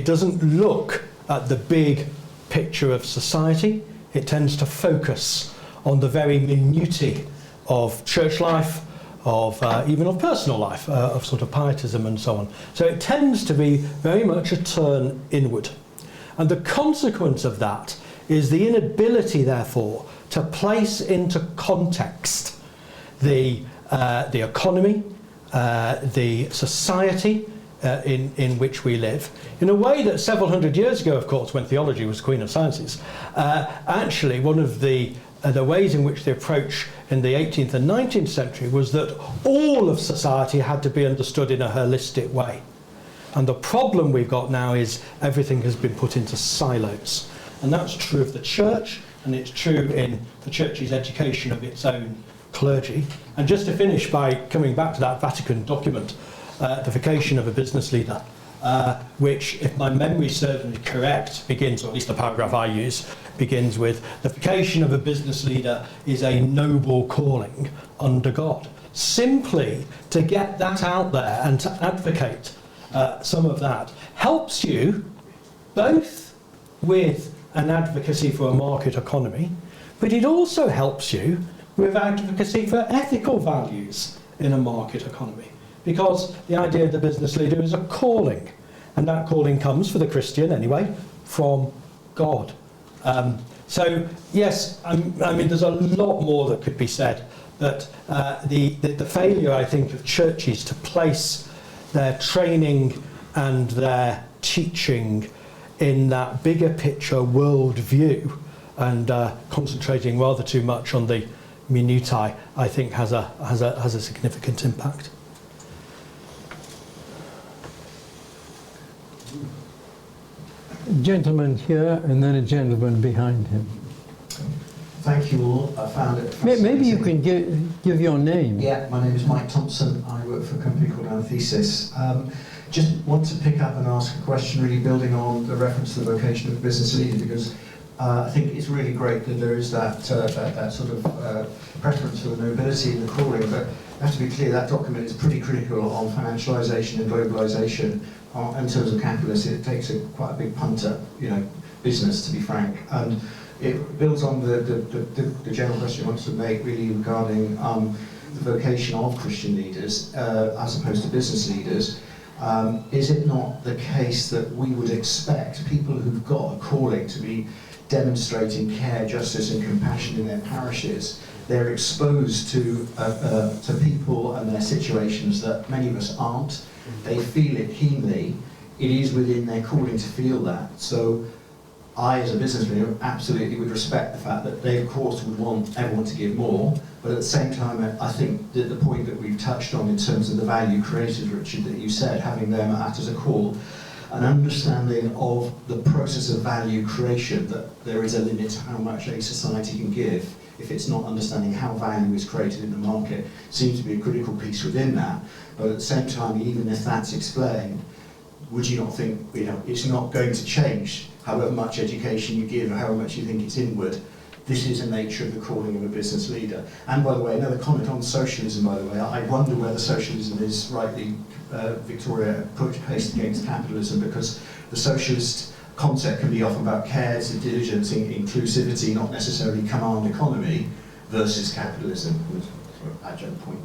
doesn't look at the big picture of society. It tends to focus on the very minutiae of church life, of even of personal life, of sort of pietism and so on. So it tends to be very much a turn inward. And the consequence of that is the inability, therefore, to place into context the economy, the society in which we live, in a way that several hundred years ago, of course, when theology was queen of sciences, actually one of the ways in which the approach in the 18th and 19th century was that all of society had to be understood in a holistic way. And the problem we've got now is everything has been put into silos. And that's true of the church, and it's true in the church's education of its own clergy. And just to finish by coming back to that Vatican document, the Vocation of a Business Leader, which, if my memory serves me correct, begins, or at least the paragraph I use, begins with, the vocation of a business leader is a noble calling under God. Simply to get that out there and to advocate some of that helps you both with an advocacy for a market economy, but it also helps you with advocacy for ethical values in a market economy, because the idea of the business leader is a calling, And that calling comes, for the Christian anyway, from God. So yes, I mean, there's a lot more that could be said, but the failure, I think, of churches to place their training and their teaching in that bigger picture world view and concentrating rather too much on the minutiae, I think has a significant impact. Gentleman here, and then a gentleman behind him. Thank you all. I found it fascinating. Maybe you can give your name. Yeah, my name is Mike Thompson. I work for a company called Anthesis. Just want to pick up and ask a question, really building on the reference to the vocation of a business leader, because I think it's really great that there is that sort of preference for the nobility in the calling, but I have to be clear, that document is pretty critical on financialisation and globalisation. In terms of capitalists, it takes quite a big punt at, business, to be frank. And it builds on the general question I wanted to make, really regarding the vocation of Christian leaders as opposed to business leaders. Is it not the case that we would expect people who've got a calling to be demonstrating care, justice and compassion in their parishes? They're exposed to people and their situations that many of us aren't. They feel it keenly. It is within their calling to feel that. So I, as a business leader, absolutely would respect the fact that they, of course, would want everyone to give more. But at the same time, I think that the point that we've touched on in terms of the value created, Richard, that you said, having them act as a call, an understanding of the process of value creation, that there is a limit to how much a society can give if it's not understanding how value is created in the market, seems to be a critical piece within that. But at the same time, even if that's explained, would you not think, it's not going to change however much education you give or however much you think it's inward? This is the nature of the calling of a business leader. And by the way, another comment on socialism, by the way, I wonder whether socialism is rightly, Victoria, placed against capitalism, because the socialist concept can be often about care, diligence, inclusivity, not necessarily command economy, versus capitalism. Adjunct point.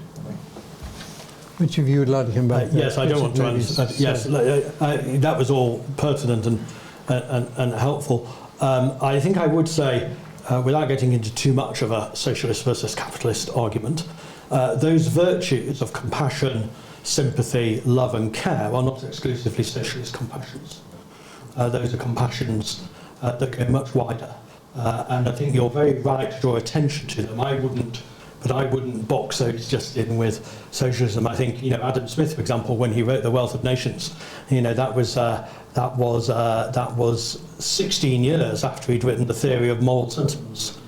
Which of you would like to come back? Yes, I don't want to answer. Yes, that was all pertinent and helpful. I think I would say, without getting into too much of a socialist versus capitalist argument, those virtues of compassion, sympathy, love and care are not exclusively socialist compassions. Those are compassions that go much wider. And I think you're very right to draw attention to them. I wouldn't box those just in with socialism. I think, Adam Smith, for example, when he wrote The Wealth of Nations, that was 16 years after he'd written The Theory of Moral Sentiments.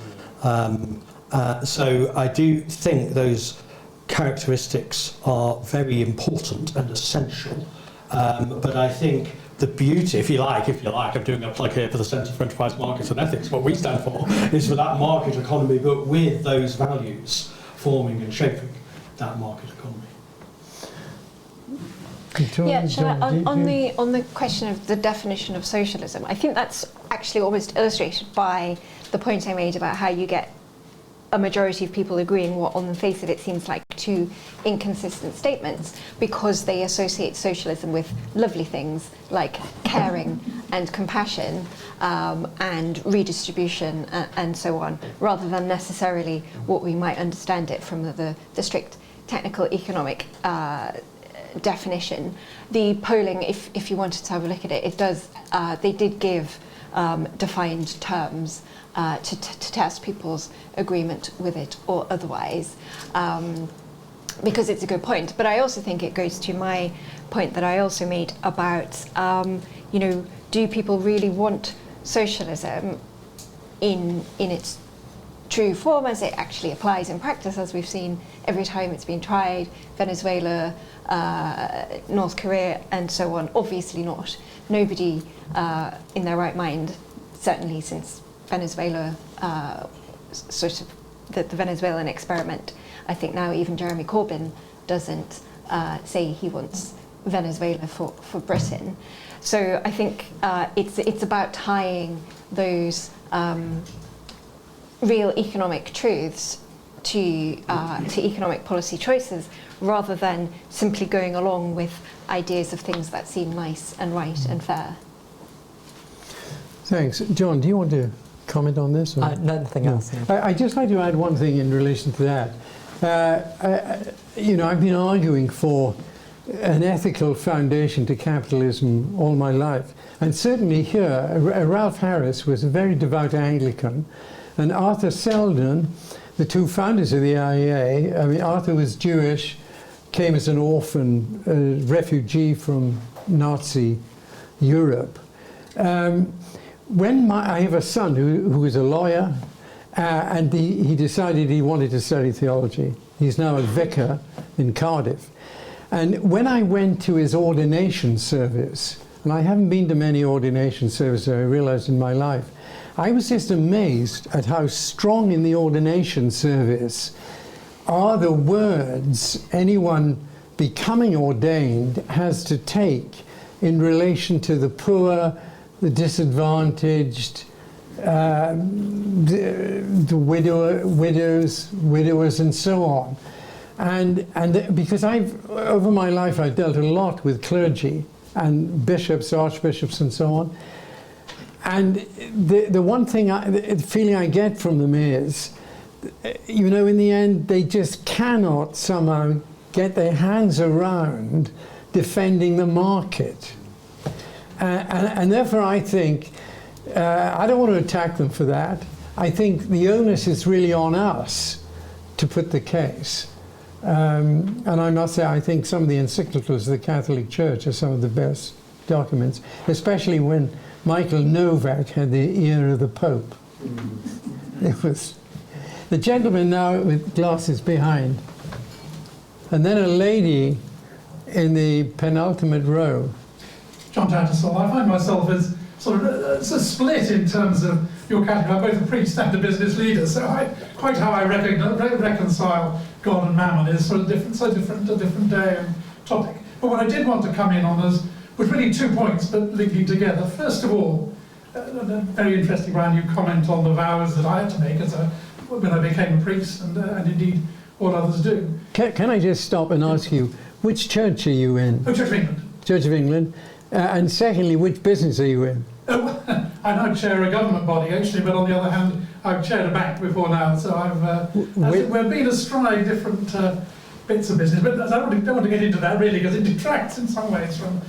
So I do think those characteristics are very important and essential. But I think the beauty, if you like, I'm doing a plug here for the Centre for Enterprise Markets and Ethics, what we stand for is for that market economy, but with those values forming and shaping that market economy. Yeah, on the question of the definition of socialism, I think that's actually almost illustrated by the point I made about how you get a majority of people agreeing what on the face of it seems like two inconsistent statements, because they associate socialism with lovely things like caring and compassion and redistribution and so on, rather than necessarily what we might understand it from the strict technical economic definition. The polling, if you wanted to have a look at it, it does, they did give defined terms to test people's agreement with it or otherwise, because it's a good point. But I also think it goes to my point that I also made about, do people really want socialism in its true form as it actually applies in practice, as we've seen every time it's been tried, Venezuela, North Korea and so on? Obviously not. Nobody in their right mind, certainly since Venezuela, sort of the Venezuelan experiment, I think now even Jeremy Corbyn doesn't say he wants Venezuela for Britain. So I think it's about tying those real economic truths to economic policy choices, rather than simply going along with ideas of things that seem nice and right and fair. Thanks. John, do you want to comment on this? Or? Nothing else. No. I'd just like to add one thing in relation to that. I've been arguing for an ethical foundation to capitalism all my life. And certainly here, Ralph Harris was a very devout Anglican, and Arthur Selden, the two founders of the IEA, I mean, Arthur was Jewish, came as an orphan, refugee from Nazi Europe. When I have a son who is a lawyer, and he decided he wanted to study theology. He's now a vicar in Cardiff. And when I went to his ordination service, and I haven't been to many ordination services, I realized in my life, I was just amazed at how strong in the ordination service are the words anyone becoming ordained has to take in relation to the poor, the disadvantaged, the widowers, and so on. And because over my life, I've dealt a lot with clergy and bishops, archbishops, and so on. And the one thing, the feeling I get from them is, in the end, they just cannot somehow get their hands around defending the market. And therefore, I think, I don't want to attack them for that. I think the onus is really on us to put the case. And I must say, I think some of the encyclicals of the Catholic Church are some of the best documents, especially when Michael Novak had the ear of the Pope. It was the gentleman now with glasses behind, and then a lady in the penultimate row. John Tattersall, I find myself as sort of split in terms of your category. I'm both a priest and a business leader, so quite how I reconcile God and Mammon is sort of different, a different day and topic. But what I did want to come in on was really 2 points, but linking together. First of all, very interesting, Brian, you comment on the vows that I had to make when I became a priest, and indeed all others do. Can I just stop and ask you, which church are you in? Oh, Church of England. Church of England. And secondly, which business are you in? I now chair a government body, actually, but on the other hand, I've chaired a bank before now, so we've been astride different bits of business. But I don't want to get into that, really, because it detracts in some ways from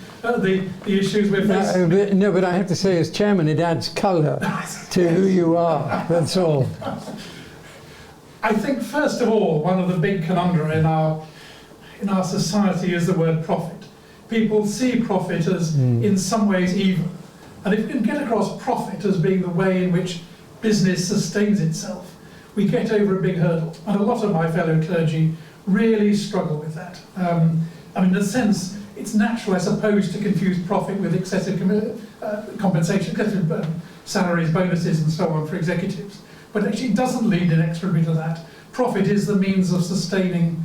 the issues we're facing. No, but I have to say, as chairman, it adds colour to who you are, that's all. I think, first of all, one of the big conundra in our society is the word profit. People see profit as, in some ways, evil. And if you can get across profit as being the way in which business sustains itself, we get over a big hurdle. And a lot of my fellow clergy really struggle with that. In a sense, it's natural, I suppose, to confuse profit with excessive compensation, excessive salaries, bonuses, and so on for executives. But actually it doesn't lead inexorably to that. Profit is the means of sustaining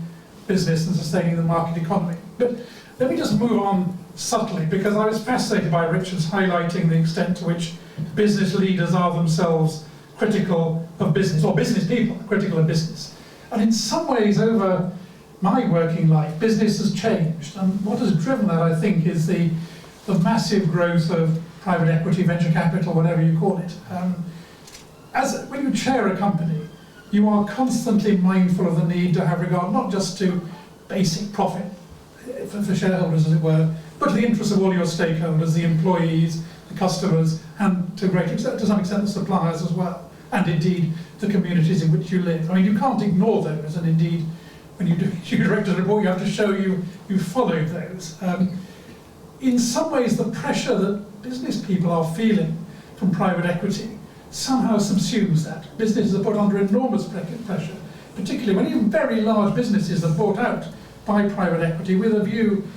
business and sustaining the market economy. But let me just move on subtly, because I was fascinated by Richard's highlighting the extent to which business leaders are themselves critical of business, or business people are critical of business. And in some ways, over my working life, business has changed. And what has driven that, I think, is the massive growth of private equity, venture capital, whatever you call it. When you chair a company, you are constantly mindful of the need to have regard not just to basic profit for shareholders, as it were, but to the interests of all your stakeholders, the employees, the customers, and to some extent the suppliers as well, and indeed the communities in which you live. I mean, you can't ignore those, and indeed, when you do your director's report, you have to show you followed those. In some ways, the pressure that business people are feeling from private equity somehow subsumes that. Businesses are put under enormous pressure, particularly when even very large businesses are bought out by private equity with a view,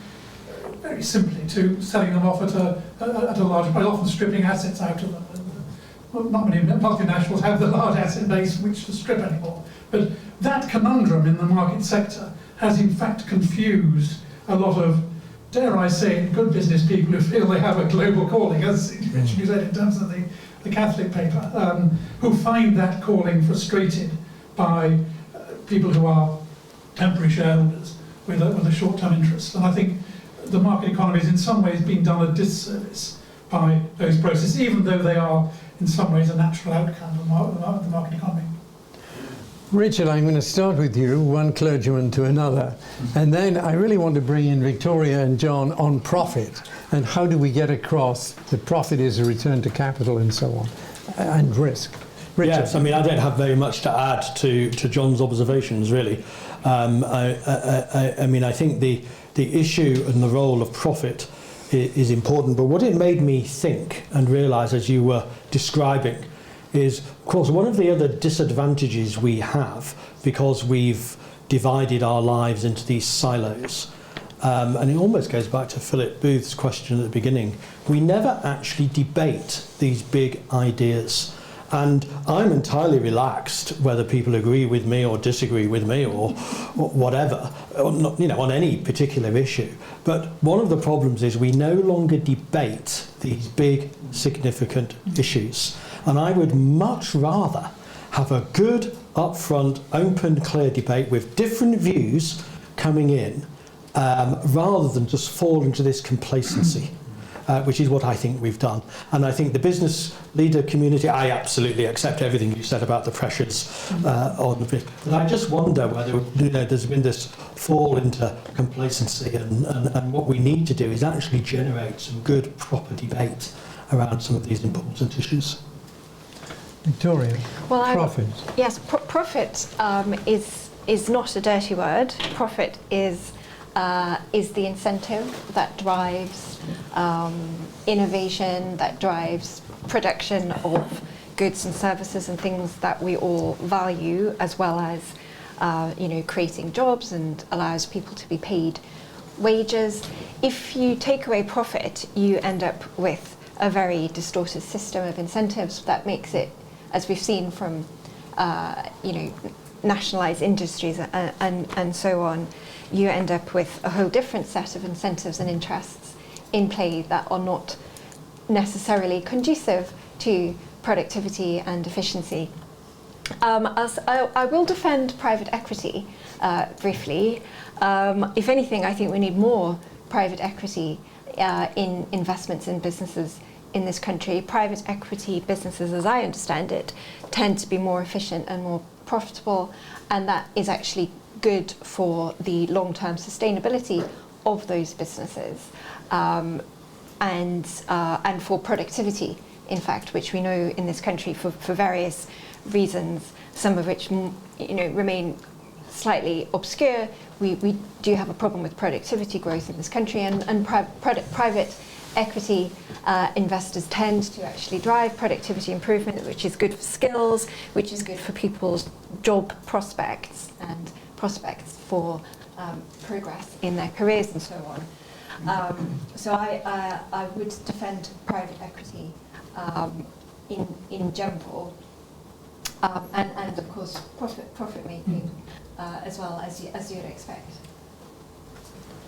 very simply, to selling them off at a large price, often stripping assets out of them. Well, not many multinationals have the large asset base which to strip anymore. But that conundrum in the market sector has in fact confused a lot of, dare I say it, good business people who feel they have a global calling, as Richard said in terms of the Catholic paper, who find that calling frustrated by people who are temporary shareholders with a short-term interest. And I think the market economy is in some ways being done a disservice by those processes, even though they are in some ways a natural outcome of the market economy. Richard, I'm going to start with you, one clergyman to another, and then I really want to bring in Victoria and John on profit, and how do we get across that profit is a return to capital and so on, and risk. Richard. Yes, I mean, I don't have very much to add to John's observations, really. I mean, I think the issue and the role of profit is important, but what it made me think and realise as you were describing is, of course, one of the other disadvantages we have, because we've divided our lives into these silos, and it almost goes back to Philip Booth's question at the beginning, we never actually debate these big ideas. And I'm entirely relaxed whether people agree with me or disagree with me or whatever, or not, you know, on any particular issue. But one of the problems is we no longer debate these big, significant issues. And I would much rather have a good, upfront, open, clear debate with different views coming in, rather than just fall into this complacency. Which is what I think we've done. And I think the business leader community, I absolutely accept everything you said about the pressures on the business. But I just wonder whether, you know, there's been this fall into complacency, and what we need to do is actually generate some good, proper debate around some of these important issues. Victoria, Well, profit. Yes, profit is not a dirty word. Profit is the incentive that drives innovation, that drives production of goods and services and things that we all value, as well as creating jobs and allows people to be paid wages. If you take away profit, you end up with a very distorted system of incentives that makes it, as we've seen from nationalised industries and so on, you end up with a whole different set of incentives and interests in play that are not necessarily conducive to productivity and efficiency. I will defend private equity briefly. If anything, I think we need more private equity in investments in businesses in this country. Private equity businesses, as I understand it, tend to be more efficient and more profitable, and that is actually good for the long-term sustainability of those businesses, and for productivity, in fact, which we know in this country for various reasons, some of which remain slightly obscure. We do have a problem with productivity growth in this country, and private equity investors tend to actually drive productivity improvement, which is good for skills, which is good for people's job prospects and prospects for progress in their careers and so on. So I would defend private equity in general, and of course profit making as well, as you'd expect.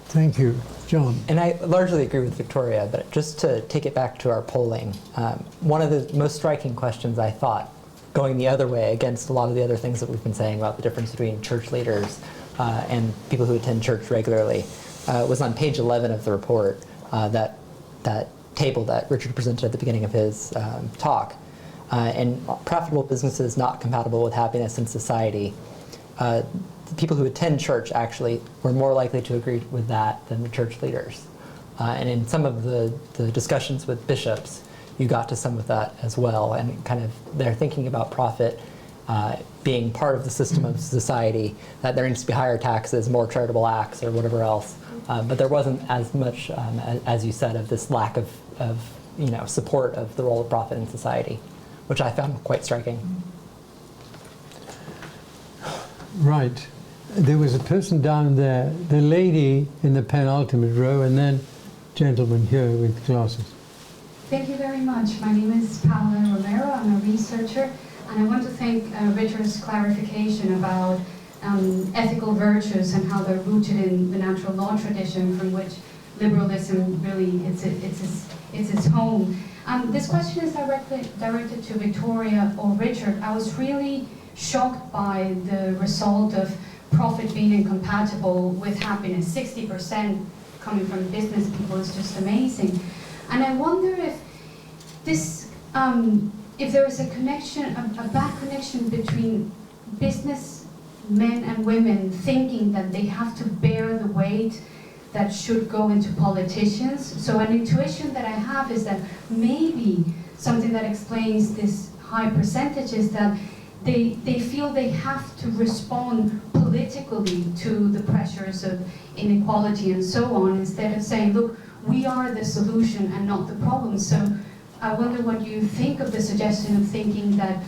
Thank you. John. And I largely agree with Victoria, but just to take it back to our polling, one of the most striking questions I thought, going the other way against a lot of the other things that we've been saying about the difference between church leaders and people who attend church regularly, was on page 11 of the report, that table that Richard presented at the beginning of his talk. And profitable businesses not compatible with happiness in society. The people who attend church actually were more likely to agree with that than the church leaders. And in some of the discussions with bishops, you got to some of that as well, and kind of they're thinking about profit being part of the system of society, that there needs to be higher taxes, more charitable acts, or whatever else. But there wasn't as much, as you said, of this lack of support of the role of profit in society, which I found quite striking. Right. There was a person down there, the lady in the penultimate row, and then gentleman here with glasses. Thank you very much. My name is Paola Romero. I'm a researcher, and I want to thank Richard's clarification about ethical virtues and how they're rooted in the natural law tradition from which liberalism really it's its home. This question is directed to Victoria or Richard. I was really shocked by the result of profit being incompatible with happiness. 60% coming from business people is just amazing. And I wonder if this, if there is a connection, a bad connection between business men and women thinking that they have to bear the weight that should go into politicians. So an intuition that I have is that maybe something that explains this high percentage is that they feel they have to respond politically to the pressures of inequality and so on, instead of saying, look, we are the solution and not the problem. So I wonder what you think of the suggestion of thinking that,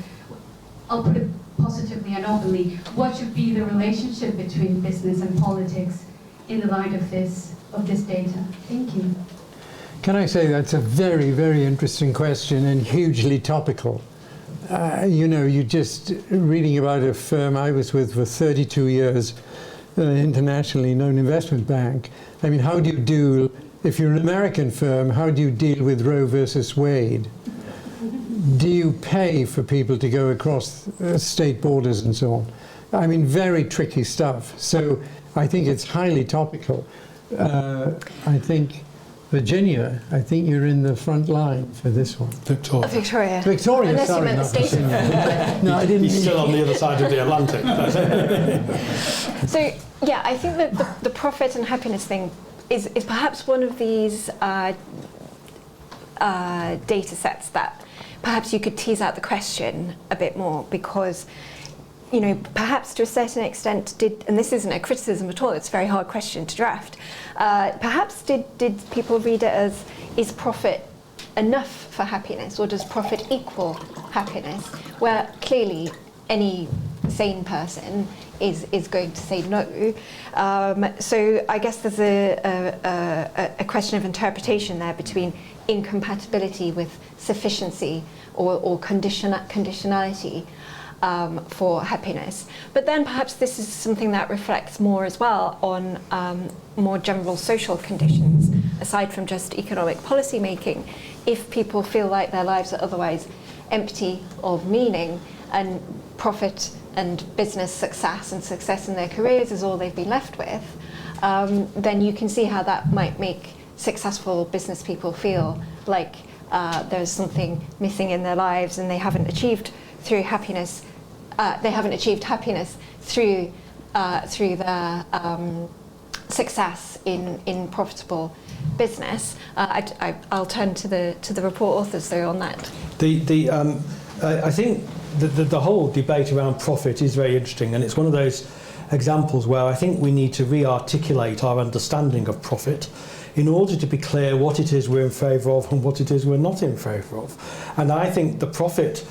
I'll put it positively and openly, what should be the relationship between business and politics in the light of this data? Thank you. Can I say that's a very, very interesting question and hugely topical. You know, you just reading about a firm I was with for 32 years, an internationally known investment bank. I mean, how do you deal, if you're an American firm, how do you deal with Roe versus Wade? Do you pay for people to go across state borders and so on? I mean, very tricky stuff. So I think it's highly topical. I think, Virginia, I think you're in the front line for this one. Victoria. Victoria. Victoria, Unless sorry, you meant not the state. Virginia. No, I didn't. He's still on the other side of the Atlantic. So, yeah, I think that the profit and happiness thing is perhaps one of these data sets that perhaps you could tease out the question a bit more, because, you know, perhaps to a certain extent and this isn't a criticism at all, it's a very hard question to draft, perhaps did people read it as, is profit enough for happiness, or does profit equal happiness, where clearly any sane person is going to say no. So I guess there's a question of interpretation there between incompatibility with sufficiency or conditionality for happiness. But then perhaps this is something that reflects more as well on more general social conditions, aside from just economic policy making. If people feel like their lives are otherwise empty of meaning, and profit and business success and success in their careers is all they've been left with, then you can see how that might make successful business people feel like there's something missing in their lives, and they haven't achieved through happiness. They haven't achieved happiness through their success in profitable business. I'll turn to the report authors though on that. I think the whole debate around profit is very interesting, and it's one of those examples where I think we need to re-articulate our understanding of profit in order to be clear what it is we're in favour of and what it is we're not in favour of. And I think the profit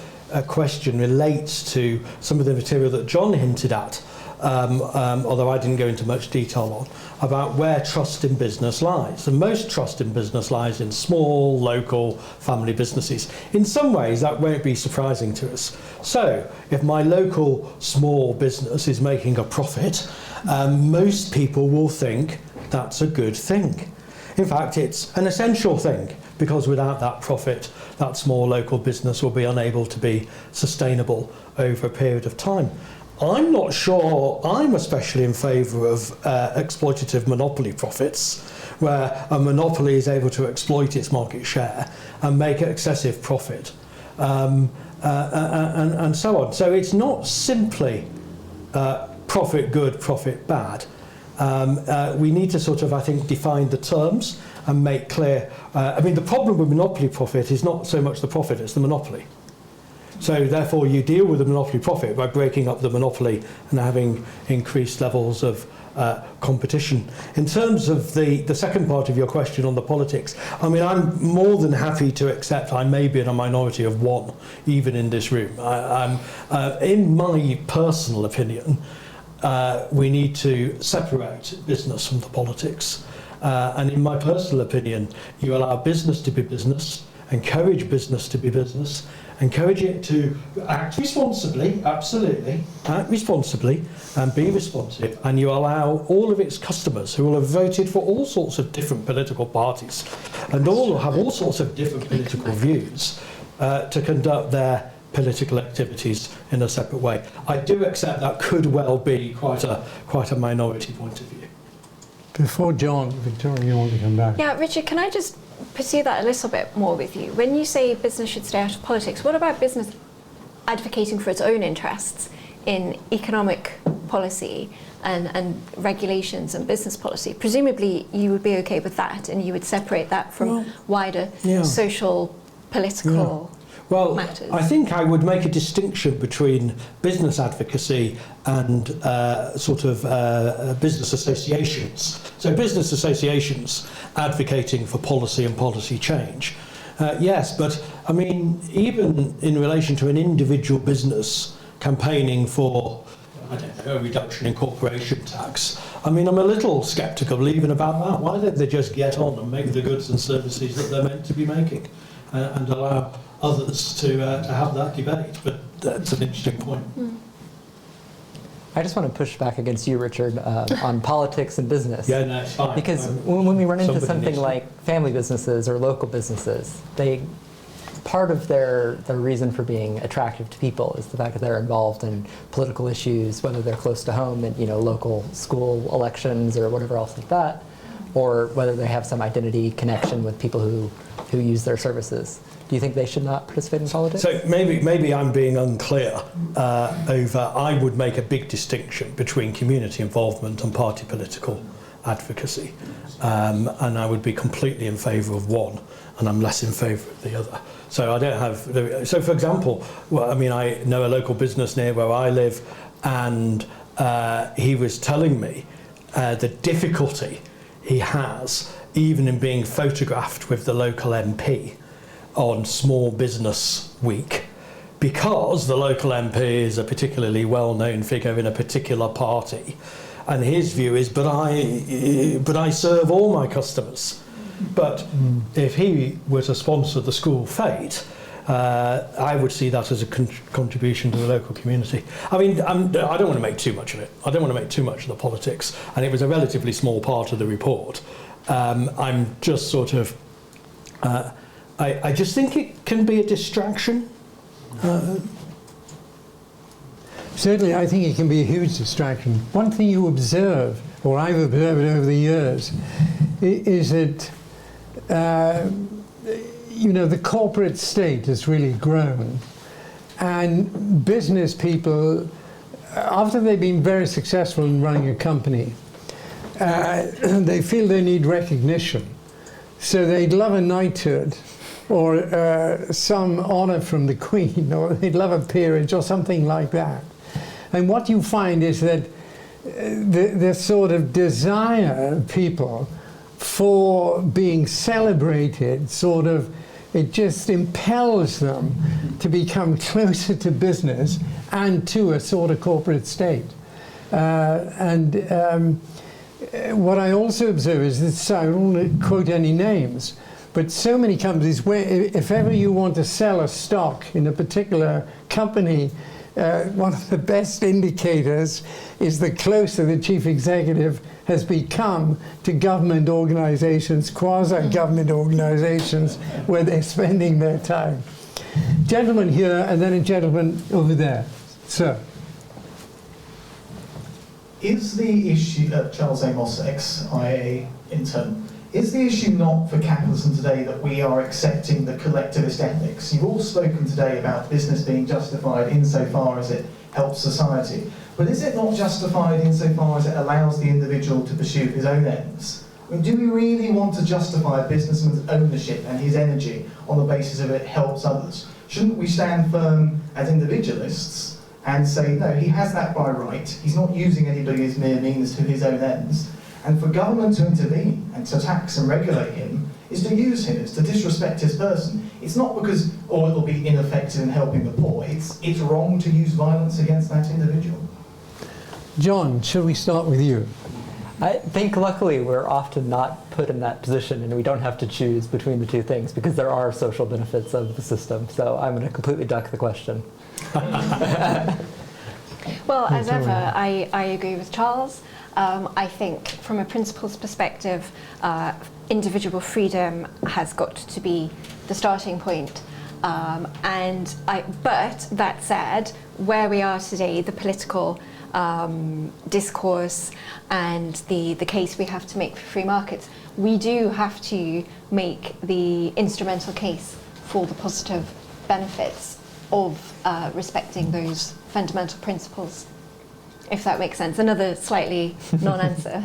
question relates to some of the material that John hinted at, although I didn't go into much detail on, about where trust in business lies. And most trust in business lies in small, local, family businesses. In some ways, that won't be surprising to us. So, if my local small business is making a profit, most people will think that's a good thing. In fact, it's an essential thing, because without that profit, that small local business will be unable to be sustainable over a period of time. I'm not sure I'm especially in favour of exploitative monopoly profits, where a monopoly is able to exploit its market share and make excessive profit, and so on. So it's not simply profit good, profit bad. We need to sort of, I think, define the terms and make clear. I mean, the problem with monopoly profit is not so much the profit, it's the monopoly. So therefore you deal with the monopoly profit by breaking up the monopoly and having increased levels of competition. In terms of the second part of your question on the politics, I mean, I'm more than happy to accept I may be in a minority of one, even in this room. In my personal opinion, we need to separate business from the politics. And in my personal opinion, you allow business to be business, encourage business to be business, encourage it to act responsibly, absolutely, act responsibly and be responsive, and you allow all of its customers who will have voted for all sorts of different political parties and all have all sorts of different political views to conduct their political activities in a separate way. I do accept that could well be quite a minority point of view. Before John, Victoria, you want to come back? Yeah, Richard, can I just pursue that a little bit more with you? When you say business should stay out of politics, what about business advocating for its own interests in economic policy and regulations and business policy? Presumably you would be okay with that, and you would separate that from wider social, political matters. I think I would make a distinction between business advocacy and business associations. So business associations advocating for policy and policy change. Yes, but I mean, even in relation to an individual business campaigning for, I don't know, a reduction in corporation tax, I mean, I'm a little sceptical even about that. Why don't they just get on and make the goods and services that they're meant to be making and allow others to have that debate? But that's an interesting point. I just want to push back against you, Richard, on politics and business. Yeah, no, it's fine. Because when we run into something like family businesses or local businesses, part of their reason for being attractive to people is the fact that they're involved in political issues, whether they're close to home and local school elections or whatever else like that, or whether they have some identity connection with people who use their services. Do you think they should not participate in politics? So maybe I'm being unclear I would make a big distinction between community involvement and party political advocacy. And I would be completely in favour of one, and I'm less in favour of the other. So I don't have... So for example, I know a local business near where I live, and he was telling me the difficulty he has even in being photographed with the local MP on Small Business Week, because the local MP is a particularly well-known figure in a particular party, and his view is, but I serve all my customers. But if he were to sponsor the school fete, I would see that as a contribution to the local community. I mean, I don't want to make too much of it. I don't want to make too much of the politics, and it was a relatively small part of the report. I'm just sort of... I just think it can be a distraction. Certainly, I think it can be a huge distraction. One thing you observe, or I've observed over the years, is that the corporate state has really grown, and business people, after they've been very successful in running a company, they feel they need recognition. So they'd love a knighthood, or some honour from the Queen, or they'd love a peerage, or something like that. And what you find is that the sort of desire of people for being celebrated, it just impels them to become closer to business and to a sort of corporate state. What I also observe is this, I don't want to quote any names, but so many companies where if ever you want to sell a stock in a particular company, one of the best indicators is the closer the chief executive has become to government organizations, quasi-government organizations, where they're spending their time. Gentleman here, and then a gentleman over there. Sir. Is the issue, Charles Amos, ex-IA intern, is the issue not for capitalism today that we are accepting the collectivist ethics? You've all spoken today about business being justified insofar as it helps society, but is it not justified insofar as it allows the individual to pursue his own ends? I mean, do we really want to justify a businessman's ownership and his energy on the basis of it helps others? Shouldn't we stand firm as individualists and say, no, he has that by right, he's not using anybody as mere means to his own ends, and for government to intervene and to tax and regulate him is to use him, it's to disrespect his person. It's not because, it'll be ineffective in helping the poor, it's wrong to use violence against that individual. John, shall we start with you? I think luckily we're often not put in that position, and we don't have to choose between the two things because there are social benefits of the system. So I'm going to completely duck the question. Well, as ever, I agree with Charles. I think from a principles perspective, individual freedom has got to be the starting point. But that said, where we are today, the political discourse and the case we have to make for free markets, we do have to make the instrumental case for the positive benefits of respecting those fundamental principles, if that makes sense. Another slightly non-answer.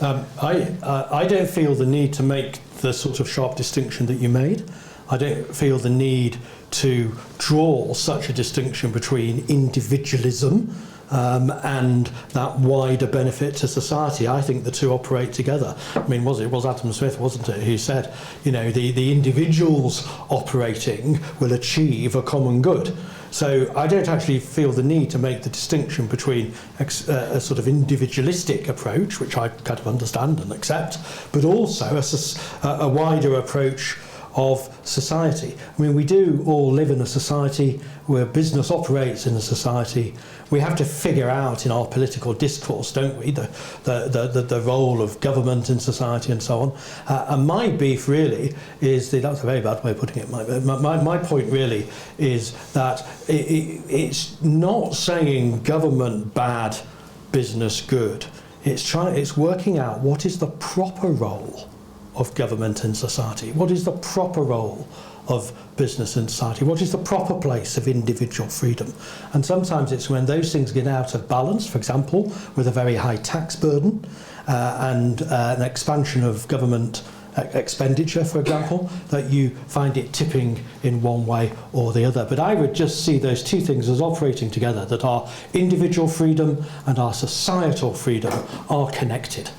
I don't feel the need to make the sort of sharp distinction that you made. I don't feel the need to draw such a distinction between individualism and that wider benefit to society. I think the two operate together. I mean, it was Adam Smith, wasn't it, who said, you know, the individuals operating will achieve a common good. So I don't actually feel the need to make the distinction between a sort of individualistic approach, which I kind of understand and accept, but also a wider approach of society. I mean, we do all live in a society where business operates in a society. We have to figure out in our political discourse, don't we, the role of government in society and so on. And my beef really is, that's a very bad way of putting it, my point really is that it's not saying government bad, business good. It's working out what is the proper role of government in society. What is the proper role of business in society? What is the proper place of individual freedom? And sometimes it's when those things get out of balance, for example, with a very high tax burden and an expansion of government expenditure, for example, that you find it tipping in one way or the other. But I would just see those two things as operating together, that our individual freedom and our societal freedom are connected.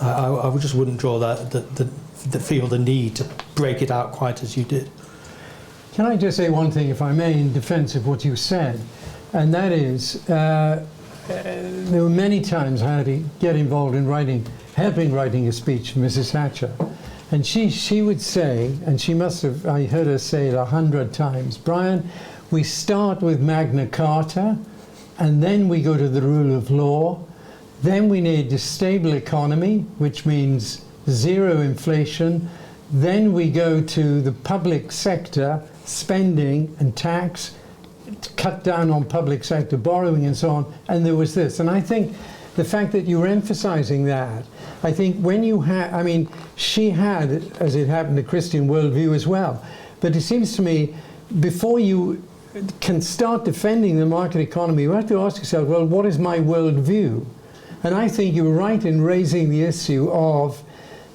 I just wouldn't draw feel the need to break it out quite as you did. Can I just say one thing, if I may, in defence of what you said? And that is, there were many times I had to get involved in helping writing a speech for Mrs. Thatcher. And she would say, and she must have, I heard her say it 100 times, Brian, we start with Magna Carta, and then we go to the rule of law. Then we need a stable economy, which means zero inflation. Then we go to the public sector, spending and tax, to cut down on public sector borrowing and so on. And there was this. And I think the fact that you were emphasizing that, I think when you had, I mean, she had, as it happened, a Christian worldview as well. But it seems to me, before you can start defending the market economy, you have to ask yourself, well, what is my worldview? And I think you were right in raising the issue of,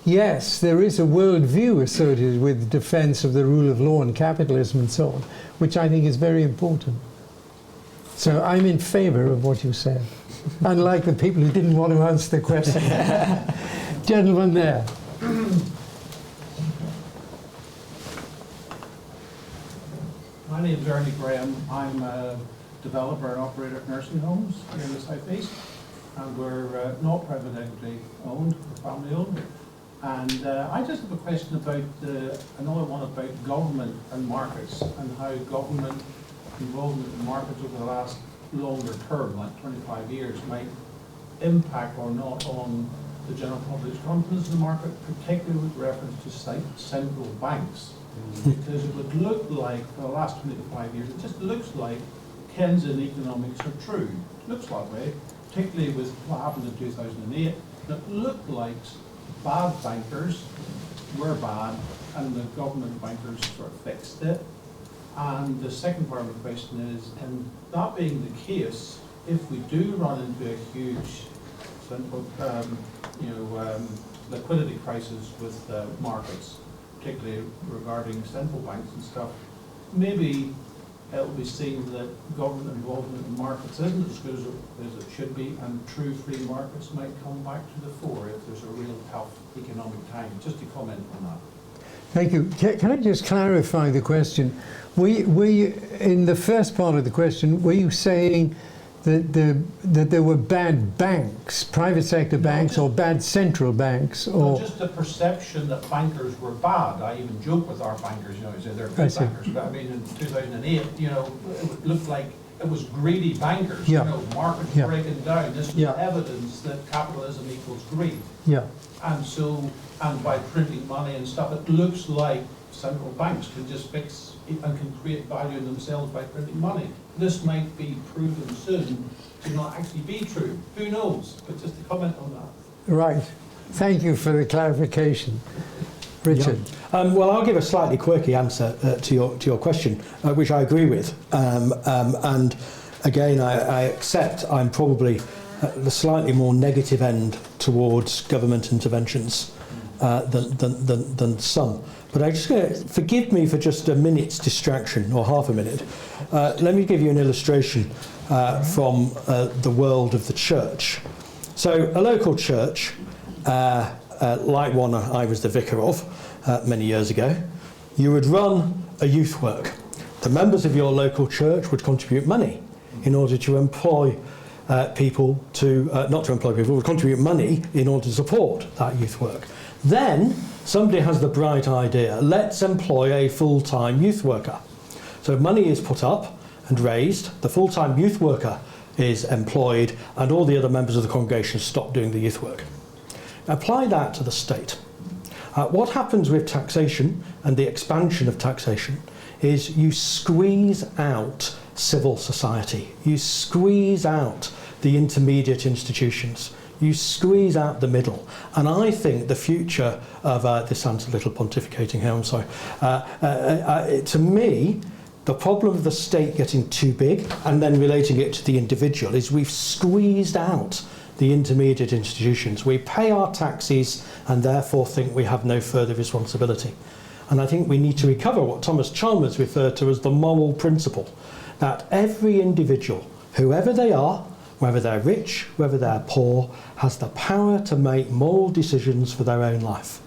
yes, there is a worldview associated with the defense of the rule of law and capitalism and so on, which I think is very important. So I'm in favor of what you said, unlike the people who didn't want to answer the question. Gentleman there. My name is Ernie Graham. I'm a developer and operator of nursing homes here in the South East. And we're not private equity owned, we're family owned. And I just have a question about another one about government and markets, and how government involvement in markets over the last longer term, like 25 years, might impact or not on the general public's confidence in the market, particularly with reference to central banks. Because it would look like, for the last 25 years, it just looks like Keynesian economics are true. It looks that way, particularly with what happened in 2008. It looked like bad bankers were bad, and the government bankers sort of fixed it. And the second part of the question is, and that being the case, if we do run into a huge liquidity crisis with markets, particularly regarding central banks and stuff, maybe it'll be seen that government involvement in markets isn't as good as it should be, and true free markets might come back to the fore if there's a real tough economic time. Just to comment on that. Thank you. Can I just clarify the question? In the first part of the question, were you saying that there were bad banks, private sector banks, or bad central banks, or just the perception that bankers were bad? I even joke with our bankers, say they're good bankers. But I mean, in 2008, it looked like it was greedy bankers. Markets breaking down. This was evidence that capitalism equals greed. Yeah. And by printing money and stuff, it looks like central banks can just fix it and can create value in themselves by printing money. This might be proven soon to not actually be true. Who knows? But just to comment on that. Right. Thank you for the clarification. Richard. Well, I'll give a slightly quirky answer to your question, which I agree with. And again, I accept I'm probably at the slightly more negative end towards government interventions than some. But I'm just going to forgive me for just a minute's distraction, or half a minute. Let me give you an illustration from the world of the church. So a local church, like one I was the vicar of many years ago, you would run a youth work. The members of your local church would contribute money in order to employ people to, not to employ people, would contribute money in order to support that youth work. Then somebody has the bright idea, let's employ a full-time youth worker. So money is put up and raised, the full-time youth worker is employed, and all the other members of the congregation stop doing the youth work. Apply that to the state. What happens with taxation and the expansion of taxation is you squeeze out civil society, you squeeze out the intermediate institutions, you squeeze out the middle. And I think the future of, this sounds a little pontificating here, I'm sorry, to me, the problem of the state getting too big and then relating it to the individual is we've squeezed out the intermediate institutions. We pay our taxes and therefore think we have no further responsibility. And I think we need to recover what Thomas Chalmers referred to as the moral principle, that every individual, whoever they are, whether they're rich, whether they're poor, has the power to make moral decisions for their own life.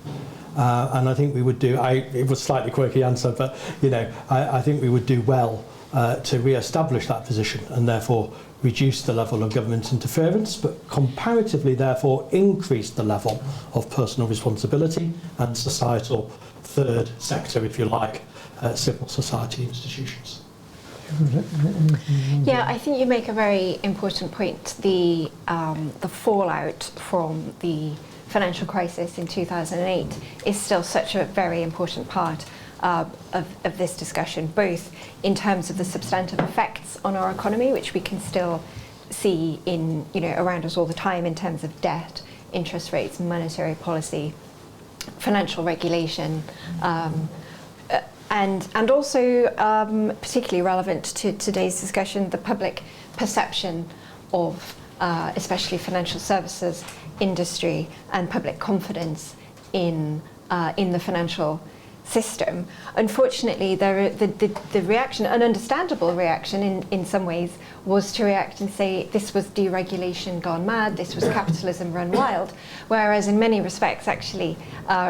And I think we would do, it was a slightly quirky answer, but I think we would do well to re-establish that position and therefore reduce the level of government interference, but comparatively therefore increase the level of personal responsibility and societal third sector, if you like, civil society institutions. Yeah, I think you make a very important point. The fallout from the financial crisis in 2008 is still such a very important part of this discussion, both in terms of the substantive effects on our economy, which we can still see in around us all the time in terms of debt, interest rates, monetary policy, financial regulation, and also particularly relevant to today's discussion, the public perception of especially financial services industry and public confidence in the financial system. Unfortunately, the reaction, an understandable reaction in some ways, was to react and say this was deregulation gone mad, this was capitalism run wild, whereas in many respects actually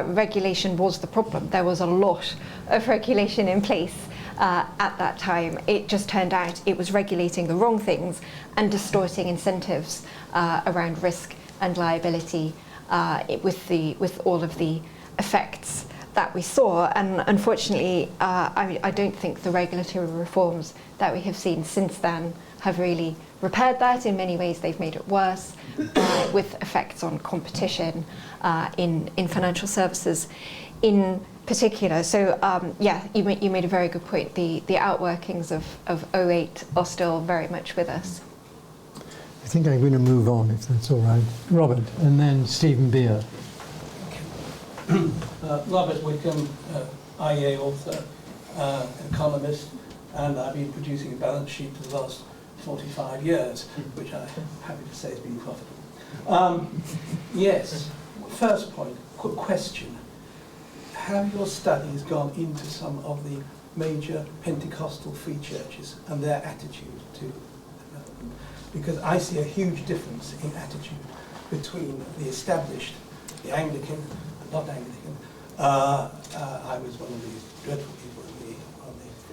regulation was the problem. There was a lot of regulation in place at that time. It just turned out it was regulating the wrong things and distorting incentives around risk and liability with all of the effects that we saw. And unfortunately, I don't think the regulatory reforms that we have seen since then have really repaired that. In many ways, they've made it worse, with effects on competition in financial services in particular. So yeah, you made a very good point. The outworkings of 08 are still very much with us. I think I'm going to move on, if that's all right. Robert, and then Stephen Beer. Robert Wickham, IA author, economist, and I've been producing a balance sheet for the last 45 years, which I'm happy to say has been profitable. Yes, first point, quick question. Have your studies gone into some of the major Pentecostal free churches and their attitude to development? Because I see a huge difference in attitude between the established, the Anglican, not Anglican. I was one of the dreadful people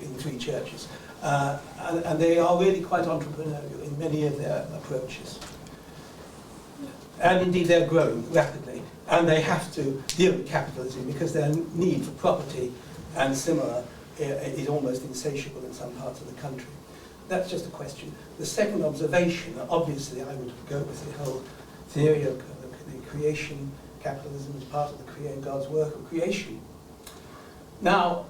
in the free churches. And they are really quite entrepreneurial in many of their approaches. And indeed they're growing rapidly. And they have to deal with capitalism because their need for property and similar is almost insatiable in some parts of the country. That's just a question. The second observation, obviously I would go with the whole theory of the creation. Capitalism is part of the God's work of creation. Now,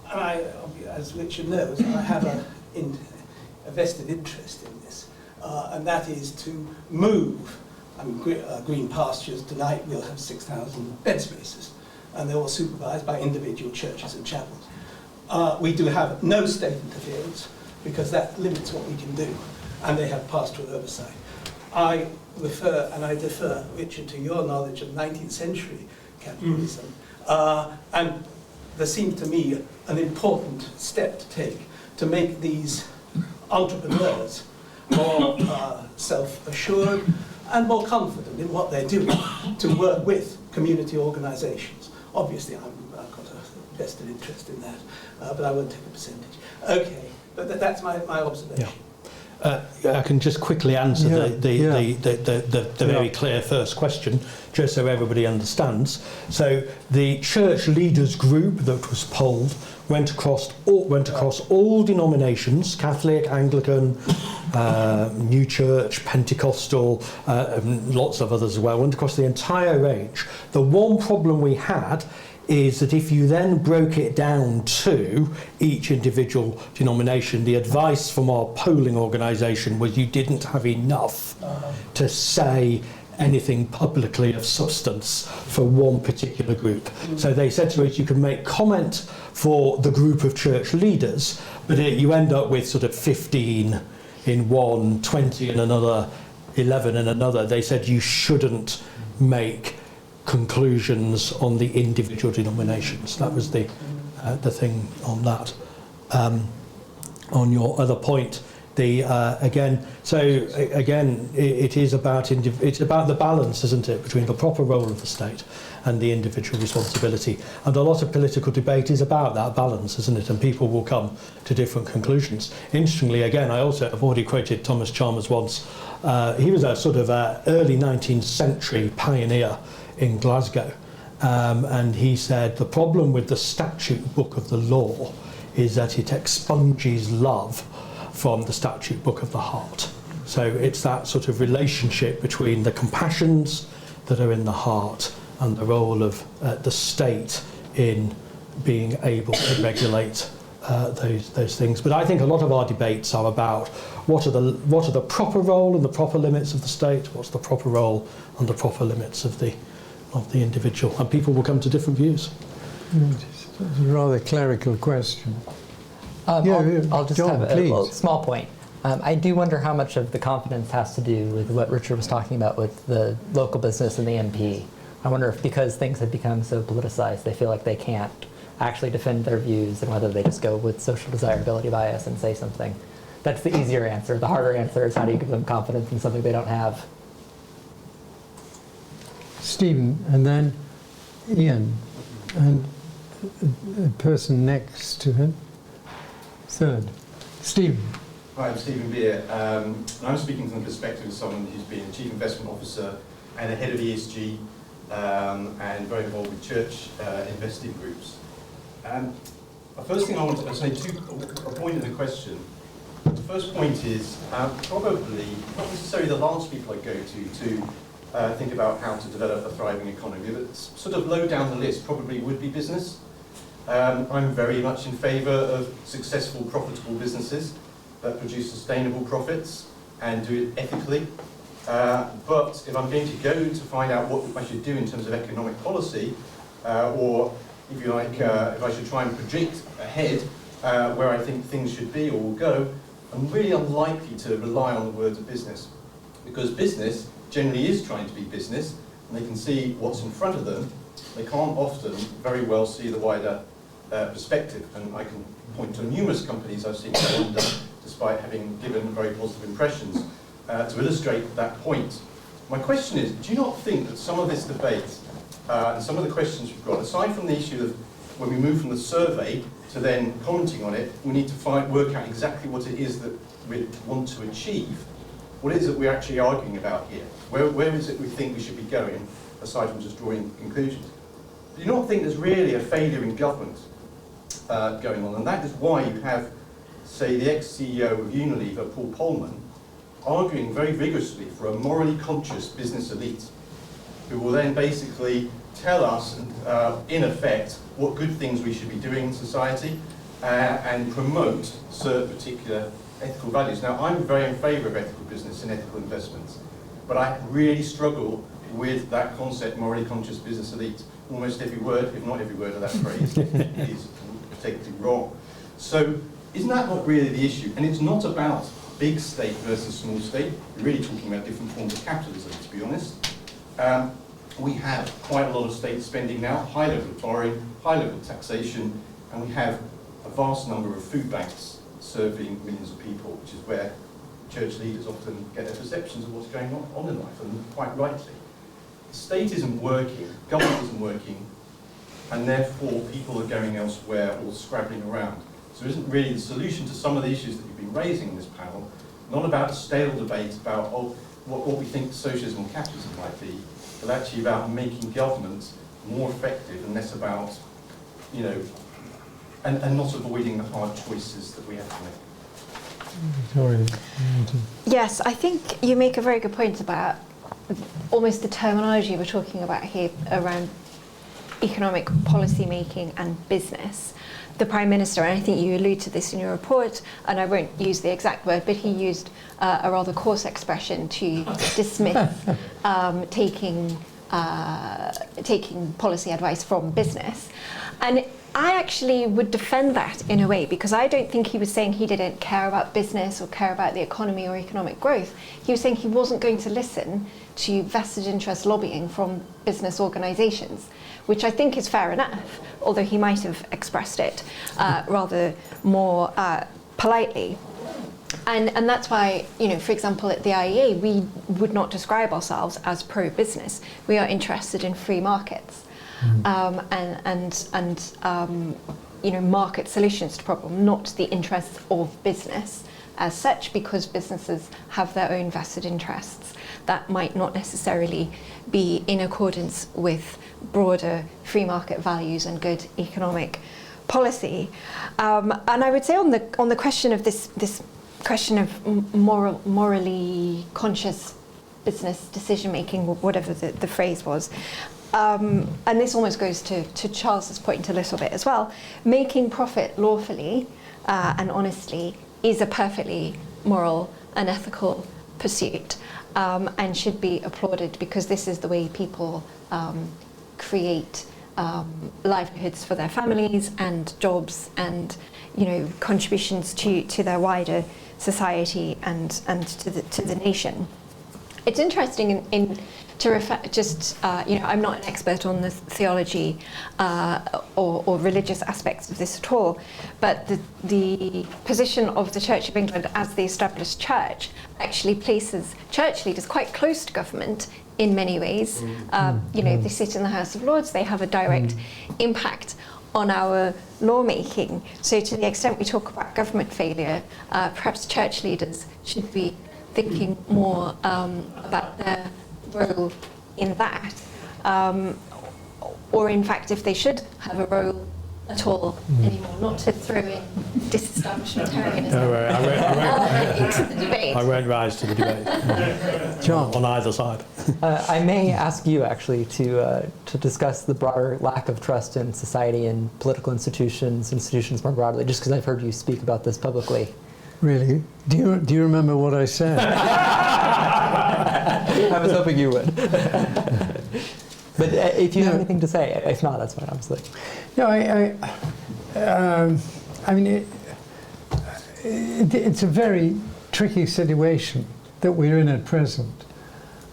as Richard knows, I have a vested interest in this, and that is to move. Green Pastures tonight will have 6,000 bed spaces, and they're all supervised by individual churches and chapels. We do have no state interference because that limits what we can do, and they have pastoral oversight. I refer and I defer, Richard, to your knowledge of 19th century capitalism, and there seems to me an important step to take to make these entrepreneurs more self-assured and more confident in what they're doing to work with community organisations. Obviously, I've got a vested interest in that, but I won't take a percentage. Okay, but that's my observation. Yeah. I can just quickly answer the very clear first question, just so everybody understands. So the church leaders group that was polled went across all denominations: Catholic, Anglican, New Church, Pentecostal, lots of others as well. Went across the entire range. The one problem we had is that if you then broke it down to each individual denomination, the advice from our polling organisation was you didn't have enough to say anything publicly of substance for one particular group. So they said to us, you can make comment for the group of church leaders, but you end up with sort of 15 in one, 20 in another, 11 in another. They said you shouldn't make conclusions on the individual denominations. That was the thing on that. On your other point, it is about it's about the balance, isn't it, between the proper role of the state and the individual responsibility. And a lot of political debate is about that balance, isn't it? And people will come to different conclusions. Interestingly, again, I've already quoted Thomas Chalmers once. He was a sort of early 19th century pioneer in Glasgow, and he said the problem with the statute book of the law is that it expunges love from the statute book of the heart. So it's that sort of relationship between the compassions that are in the heart and the role of the state in being able to regulate those things. But I think a lot of our debates are about what are the proper role and the proper limits of the state, what's the proper role and the proper limits of the individual, and people will come to different views. It's a rather clerical question. I'll just John, have a small point. I do wonder how much of the confidence has to do with what Richard was talking about with the local business and the MP. I wonder if because things have become so politicized, they feel like they can't actually defend their views, and whether they just go with social desirability bias and say something. That's the easier answer. The harder answer is how do you give them confidence in something they don't have. Stephen, and then Ian, and a person next to him. Third. Stephen. Hi, I'm Stephen Beer. I'm speaking from the perspective of someone who's been a Chief Investment Officer and a head of ESG and very involved with church investing groups. The first thing I want to say, a point and a question. The first point is probably not necessarily the last people I go to think about how to develop a thriving economy, but sort of low down the list probably would be business. I'm very much in favour of successful, profitable businesses that produce sustainable profits and do it ethically. But if I'm going to go to find out what I should do in terms of economic policy, or if you like, if I should try and predict ahead where I think things should be or will go, I'm really unlikely to rely on the words of business. Because business generally is trying to be business, and they can see what's in front of them. They can't often very well see the wider perspective, and I can point to numerous companies I've seen wander, despite having given very positive impressions, to illustrate that point. My question is, do you not think that some of this debate and some of the questions we've got, aside from the issue of when we move from the survey to then commenting on it, we need to work out exactly what it is that we want to achieve? What is it we're actually arguing about here? Where is it we think we should be going, aside from just drawing conclusions? Do you not think there's really a failure in government going on? And that is why you have, say, the ex-CEO of Unilever, Paul Polman, arguing very vigorously for a morally conscious business elite, who will then basically tell us, in effect, what good things we should be doing in society and promote certain particular ethical values. Now, I'm very in favour of ethical business and ethical investments, but I really struggle with that concept, morally conscious business elite. Almost every word, if not every word of that phrase, is particularly wrong. So, isn't that not really the issue? And it's not about big state versus small state. We're really talking about different forms of capitalism, to be honest. We have quite a lot of state spending now, high level of borrowing, high level of taxation, and we have a vast number of food banks serving millions of people, which is where church leaders often get their perceptions of what's going on in life, and quite rightly. The state isn't working, government isn't working, and therefore people are going elsewhere or scrabbling around. So it isn't really the solution to some of the issues that you've been raising in this panel, not about a stale debate about what we think socialism and capitalism might be, but actually about making government more effective and less about, you know, and not avoiding the hard choices that we have to make. Victoria. Yes, I think you make a very good point about almost the terminology we're talking about here around economic policy making and business. The Prime Minister, and I think you allude to this in your report, and I won't use the exact word, but he used a rather coarse expression to dismiss taking policy advice from business. And I actually would defend that in a way, because I don't think he was saying he didn't care about business or care about the economy or economic growth. He was saying he wasn't going to listen to vested interest lobbying from business organisations, which I think is fair enough, although he might have expressed it rather more politely. And that's why, you know, for example, at the IEA, we would not describe ourselves as pro-business. We are interested in free markets and you know, market solutions to problem, not the interests of business as such, because businesses have their own vested interests that might not necessarily be in accordance with broader free market values and good economic policy. And I would say on the question of this question of morally conscious business decision making, whatever the phrase was, and this almost goes to Charles's point a little bit as well, making profit lawfully and honestly is a perfectly moral and ethical pursuit, and should be applauded, because this is the way people create livelihoods for their families and jobs and, you know, contributions to their wider society and to the nation. It's interesting to refer, you know, I'm not an expert on the theology or religious aspects of this at all, but the position of the Church of England as the established church actually places church leaders quite close to government in many ways. You know, they sit in the House of Lords, they have a direct impact on our lawmaking. So to the extent we talk about government failure, perhaps church leaders should be thinking more about their role in that, or in fact, if they should have a role at all anymore, not to throw in disestablishmentarianism into the debate. I won't rise to the debate. John, on either side. I may ask you actually to discuss the broader lack of trust in society and political institutions more broadly, just because I've heard you speak about this publicly. Really? Do you remember what I said? I was hoping you would. But if you have anything to say, if not, that's fine, obviously. No, I mean, it's a very tricky situation that we're in at present,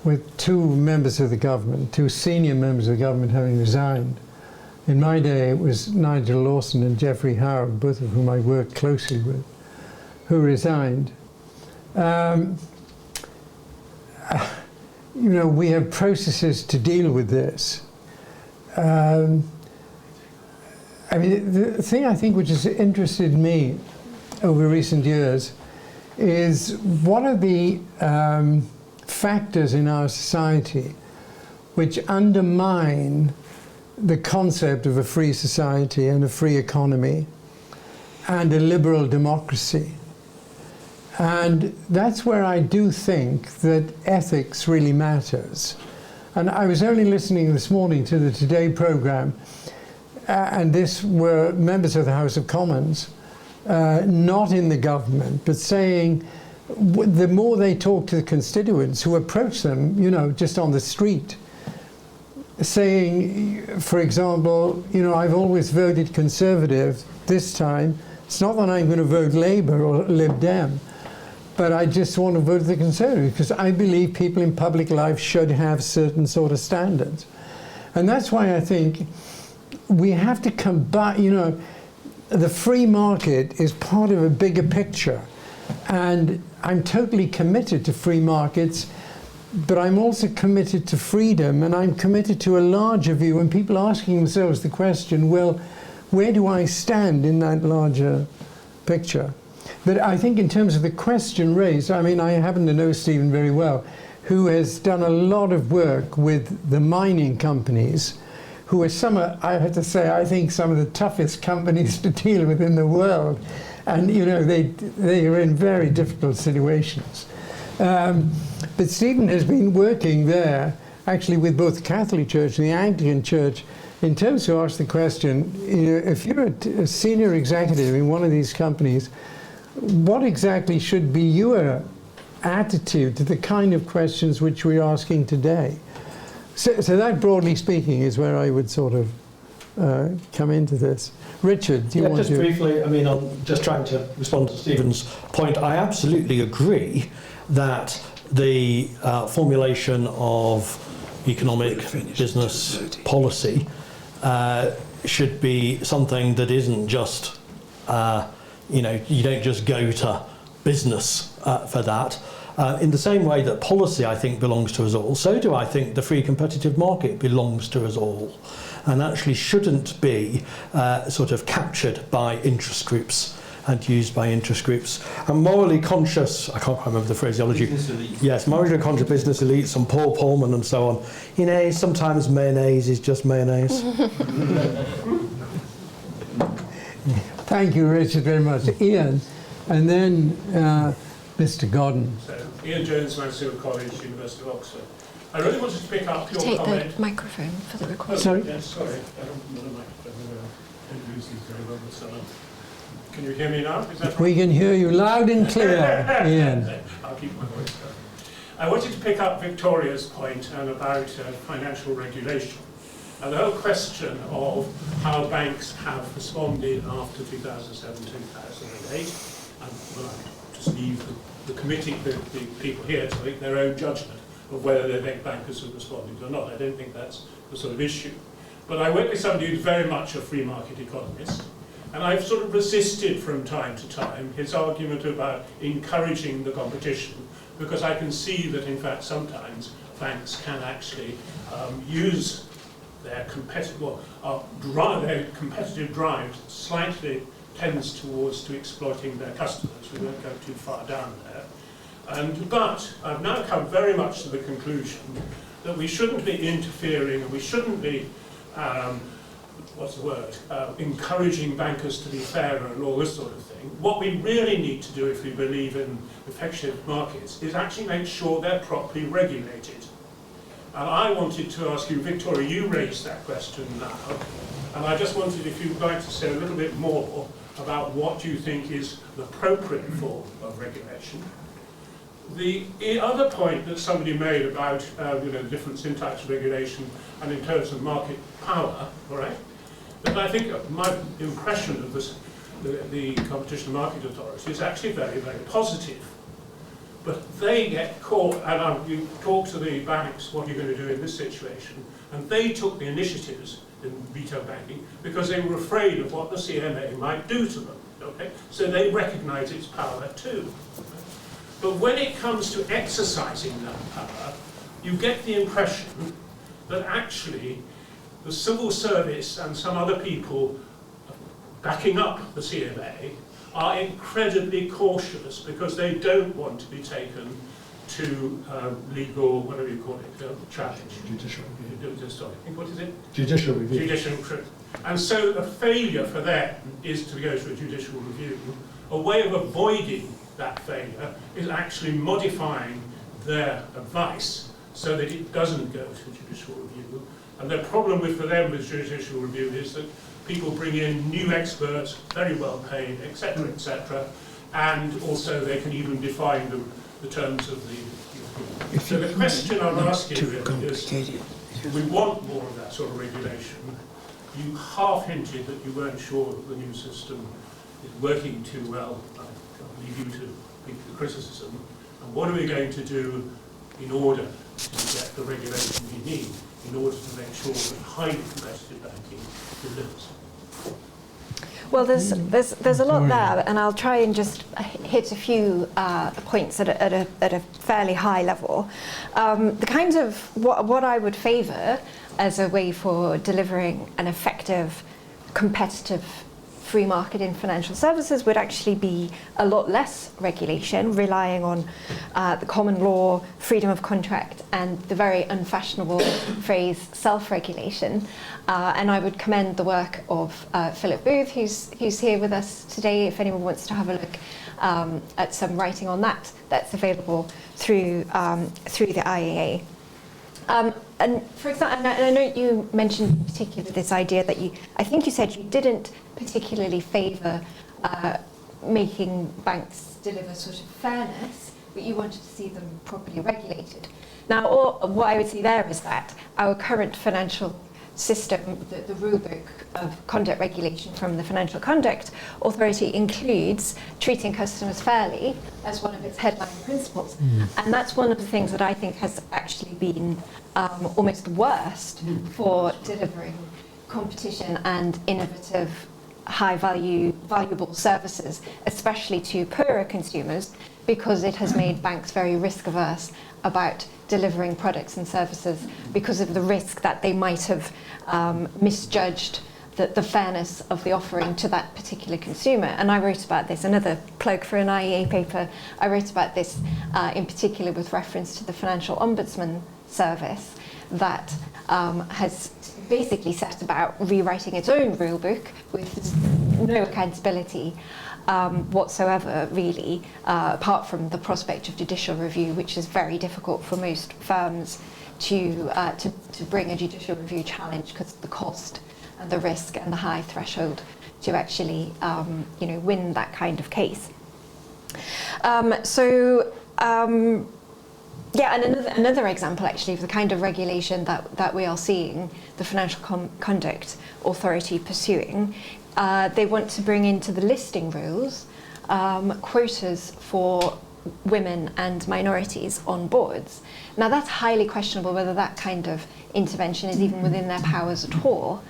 with two members of the government, two senior members of the government having resigned. In my day, it was Nigel Lawson and Geoffrey Howard, both of whom I worked closely with, who resigned. You know, we have processes to deal with this. I mean, the thing I think which has interested me over recent years is what are the factors in our society which undermine the concept of a free society and a free economy and a liberal democracy. And that's where I do think that ethics really matters. And I was only listening this morning to the Today programme, and this were members of the House of Commons, not in the government, but saying the more they talk to the constituents who approach them, you know, just on the street, saying, for example, you know, I've always voted Conservative. This time, it's not that I'm going to vote Labour or Lib Dem, but I just want to vote the Conservative because I believe people in public life should have certain sort of standards. And that's why I think we have to combine, you know, the free market is part of a bigger picture. And I'm totally committed to free markets, but I'm also committed to freedom, and I'm committed to a larger view, and people asking themselves the question, well, where do I stand in that larger picture? But I think in terms of the question raised, I mean, I happen to know Stephen very well, who has done a lot of work with the mining companies, who are some, I have to say, I think some of the toughest companies to deal with in the world. And, you know, they are in very difficult situations. But Stephen has been working there, actually with both the Catholic Church and the Anglican Church, in terms to ask the question, you know, if you're a senior executive in one of these companies, what exactly should be your attitude to the kind of questions which we're asking today? So that, broadly speaking, is where I would sort of come into this. Richard, do you want to... Just briefly, I mean, I'm just trying to respond to Stephen's point. I absolutely agree that the formulation of economic business policy should be something that isn't just, you know, you don't just go to business for that. In the same way that policy, I think, belongs to us all, so do I think the free competitive market belongs to us all, and actually shouldn't be sort of captured by interest groups and used by interest groups. And morally conscious, I can't remember the phraseology. Yes, morally conscious business elites and Paul Pullman and so on. You know, sometimes mayonnaise is just mayonnaise. Thank you, Richard, very much. Ian, and then Mr. Godden. So, Ian Jones, Mansfield College, University of Oxford. I really wanted to pick up your Take comment. the microphone for the recording. Sorry? Yes, sorry. I don't want a microphone. I don't use these very well myself. Can you hear me now? Is that right? We can hear you loud and clear, Ian. I'll keep my voice down. I wanted to pick up Victoria's point about financial regulation. And the whole question of how banks have responded after 2007, 2008, and well, I just leave the committee, the people here to make their own judgment of whether they think bankers have responded or not. I don't think that's the sort of issue. But I work with somebody who's very much a free market economist, and I've sort of resisted from time to time his argument about encouraging the competition, because I can see that in fact sometimes banks can actually use their competitive drive slightly tends towards to exploiting their customers. We won't go too far down there. But I've now come very much to the conclusion that we shouldn't be interfering, and we shouldn't be encouraging bankers to be fairer and all this sort of thing. What we really need to do, if we believe in effective markets, is actually make sure they're properly regulated. And I wanted to ask you, Victoria, you raised that question now, and I just wanted, if you'd like to say a little bit more about what you think is the appropriate form of regulation. The other point that somebody made about the difference in types of regulation and in terms of market power, all right? But I think my impression of this, the Competition and Market Authority is actually very, very positive. But they get caught, and you talk to the banks, what are you going to do in this situation? And they took the initiatives in retail banking because they were afraid of what the CMA might do to them. Okay? So they recognise its power too. But when it comes to exercising that power, you get the impression that actually the civil service and some other people backing up the CMA are incredibly cautious because they don't want to be taken to legal, whatever you call it, challenge. Judicial review. Sorry, what is it? Judicial review. Judicial review. And so a failure for them is to go to a judicial review. A way of avoiding that failure is actually modifying their advice so that it doesn't go to judicial review. And the problem for them with judicial review is that people bring in new experts, very well paid, etc., and also they can even define the terms of the. So the question I'm asking really is, we want more of that sort of regulation. You half hinted that you weren't sure that the new system is working too well. I leave you to make the criticism. And what are we going to do in order to get the regulation we need in order to make sure that highly competitive banking delivers? Well, there's a lot there, and I'll try and just hit a few points at a fairly high level. The kinds of what I would favour as a way for delivering an effective, competitive free market in financial services would actually be a lot less regulation, relying on the common law, freedom of contract, and the very unfashionable phrase self-regulation. And I would commend the work of Philip Booth, who's here with us today. If anyone wants to have a look at some writing on that, that's available through the IAA. And for example, and I know you mentioned in particular this idea that I think you said you didn't particularly favour making banks deliver sort of fairness, but you wanted to see them properly regulated. Now, what I would say there is that our current financial system, the rule book of conduct regulation from the Financial Conduct Authority, includes treating customers fairly as one of its headline principles. And that's one of the things that I think has actually been almost worst for delivering competition and innovative, valuable services, especially to poorer consumers, because it has made banks very risk averse about delivering products and services because of the risk that they might have misjudged the fairness of the offering to that particular consumer. And I wrote about this, another plug for an IEA paper, I wrote about this in particular with reference to the Financial Ombudsman Service that has basically set about rewriting its own rule book with no accountability whatsoever, really, apart from the prospect of judicial review, which is very difficult for most firms to bring a judicial review challenge because of the cost and the risk and the high threshold to actually win that kind of case. Yeah, and another example actually of the kind of regulation that we are seeing the Financial Conduct Authority pursuing. They want to bring into the listing rules quotas for women and minorities on boards. Now that's highly questionable whether that kind of intervention is even within their powers at all.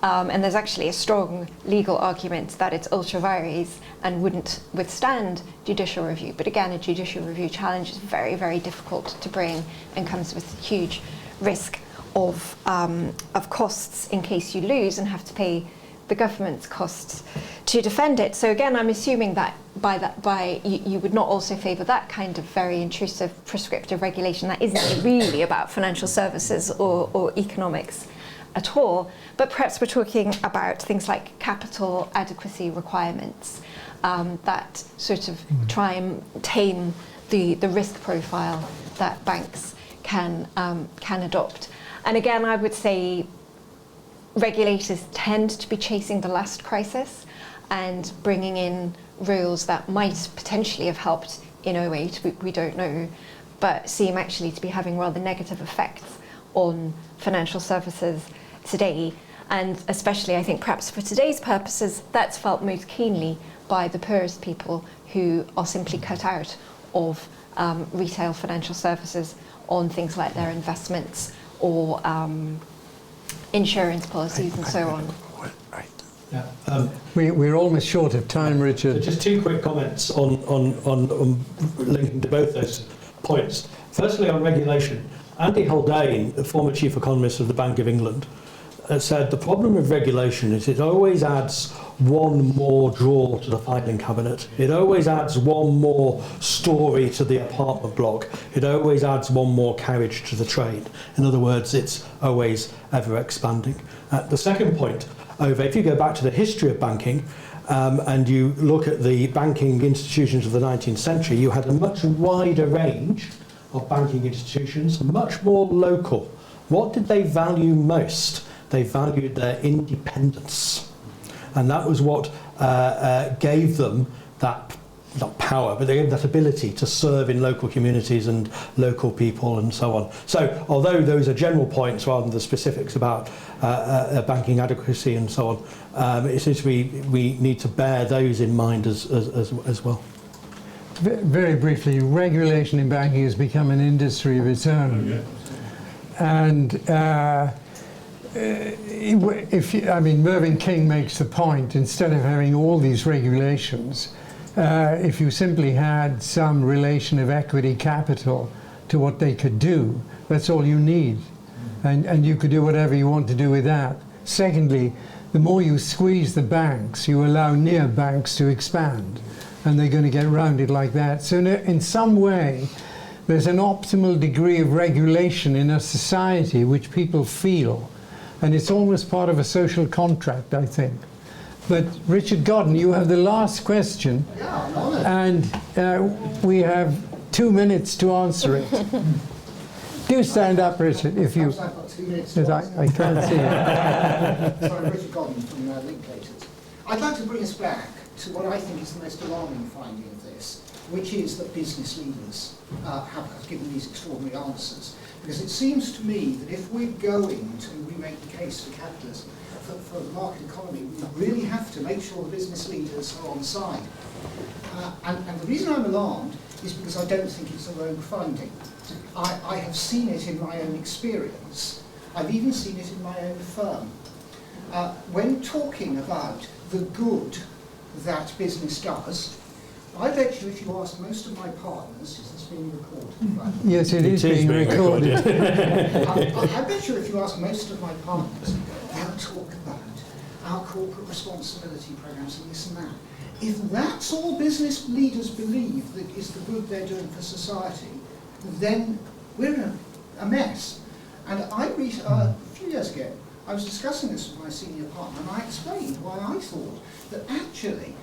And there's actually a strong legal argument that it's ultra vires and wouldn't withstand judicial review. But again, a judicial review challenge is very, very difficult to bring and comes with huge risk of costs in case you lose and have to pay the government's costs to defend it. So again, I'm assuming that you would not also favour that kind of very intrusive prescriptive regulation that isn't really about financial services or economics at all, but perhaps we're talking about things like capital adequacy requirements that sort of try and tame the risk profile that banks can adopt. And again, I would say regulators tend to be chasing the last crisis and bringing in rules that might potentially have helped in 08, we don't know, but seem actually to be having rather negative effects on financial services today. And especially, I think, perhaps for today's purposes, that's felt most keenly by the poorest people who are simply cut out of retail financial services on things like their investments or insurance policies and so on. Yeah. We're almost short of time, Richard. So just two quick comments on linking to both those points. Firstly, on regulation, Andy Haldane, the former chief economist of the Bank of England, said the problem with regulation is it always adds one more drawer to the filing cabinet. It always adds one more story to the apartment block. It always adds one more carriage to the train. In other words, it's always ever expanding. The second point, if you go back to the history of banking and you look at the banking institutions of the 19th century, you had a much wider range of banking institutions, much more local. What did they value most? They valued their independence. And that was what gave them that, not power, but they gave that ability to serve in local communities and local people and so on. So although those are general points rather than the specifics about banking adequacy and so on, it seems we need to bear those in mind as well. Very briefly, regulation in banking has become an industry of its own. And Mervyn King makes the point, instead of having all these regulations, if you simply had some relation of equity capital to what they could do, that's all you need. And you could do whatever you want to do with that. Secondly, the more you squeeze the banks, you allow near banks to expand, and they're going to get around it like that. So in some way, there's an optimal degree of regulation in a society which people feel, and it's almost part of a social contract, I think. But Richard Godden, you have the last question, and we have 2 minutes to answer it. Do stand up, Richard, if you... I've got 2 minutes to I can't see it. Sorry, Richard Godden from Linklaters. I'd like to bring us back to what I think is the most alarming finding of this, which is that business leaders have given these extraordinary answers. Because it seems to me that if we're going to remake the case for capitalism, for the market economy, we really have to make sure the business leaders are on side. And the reason I'm alarmed is because I don't think it's a rogue finding. I have seen it in my own experience. I've even seen it in my own firm. When talking about the good that business does, I bet you if you ask most of my partners, is this being recorded? Right? Yes, it is being recorded. I bet you if you ask most of my partners, they'll talk about our corporate responsibility programs and this and that. If that's all business leaders believe that is the good they're doing for society, then we're in a mess. And a few years ago, I was discussing this with my senior partner, and I explained why I thought that actually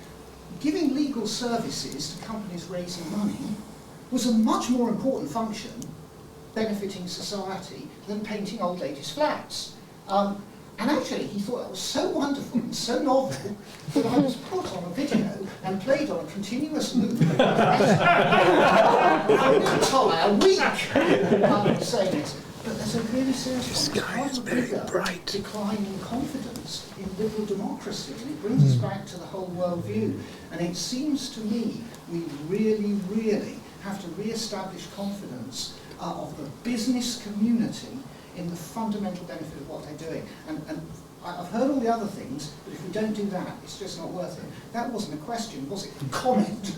giving legal services to companies raising money was a much more important function benefiting society than painting old ladies' flats. And actually, he thought that was so wonderful and so novel that I was put on a video and played on a continuous loop for an entire week saying this. But there's a really serious decline in confidence in liberal democracy, and it brings us back to the whole world view. And it seems to me we really, really have to re-establish confidence of the business community in the fundamental benefit of what they're doing. And I've heard all the other things, but if we don't do that, it's just not worth it. That wasn't a question, was it? Comment.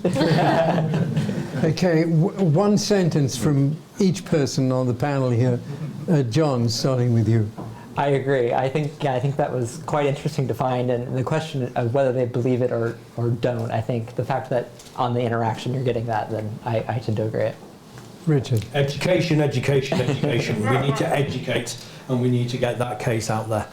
Okay, one sentence from each person on the panel here. John, starting with you. I agree. I think that was quite interesting to find, and the question of whether they believe it or don't, I think the fact that on the interaction you're getting that, then I tend to agree. Richard. Education, education, education. We need to educate, and we need to get that case out there.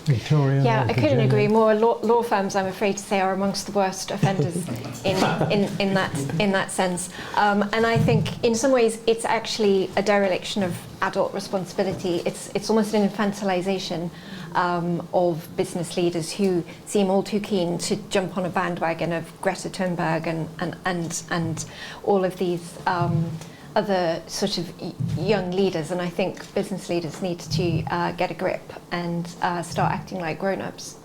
Victoria. Yeah, I couldn't agree more. Law firms, I'm afraid to say, are amongst the worst offenders in that sense. And I think in some ways it's actually a dereliction of adult responsibility. It's almost an infantilization of business leaders who seem all too keen to jump on a bandwagon of Greta Thunberg and all of these other sort of young leaders. And I think business leaders need to get a grip and start acting like grown-ups.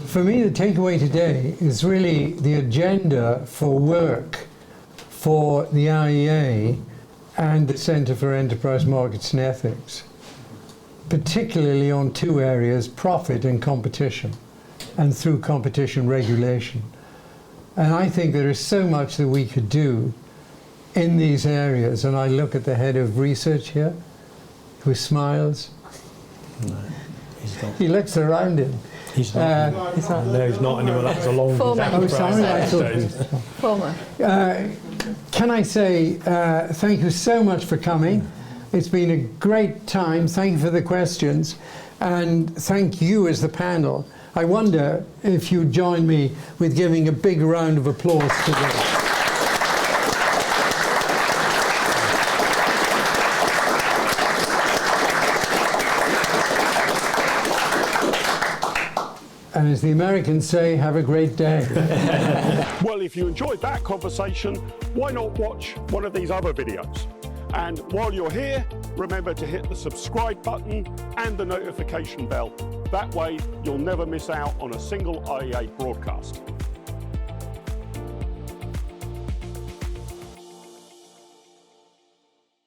For me, the takeaway today is really the agenda for work for the IEA and the Centre for Enterprise Markets and Ethics, particularly on two areas, profit and competition, and through competition regulation. And I think there is so much that we could do in these areas, and I look at the head of research here, who smiles. No, he's not. He looks around him. He's not. No, he's not anymore. That was a long Oh, sorry, I thought Former. Can I say thank you so much for coming. It's been a great time. Thank you for the questions, and thank you as the panel. I wonder if you'd join me with giving a big round of applause to them. And as the Americans say, have a great day. Well, if you enjoyed that conversation, why not watch one of these other videos? And while you're here, remember to hit the subscribe button and the notification bell. That way, you'll never miss out on a single IEA broadcast.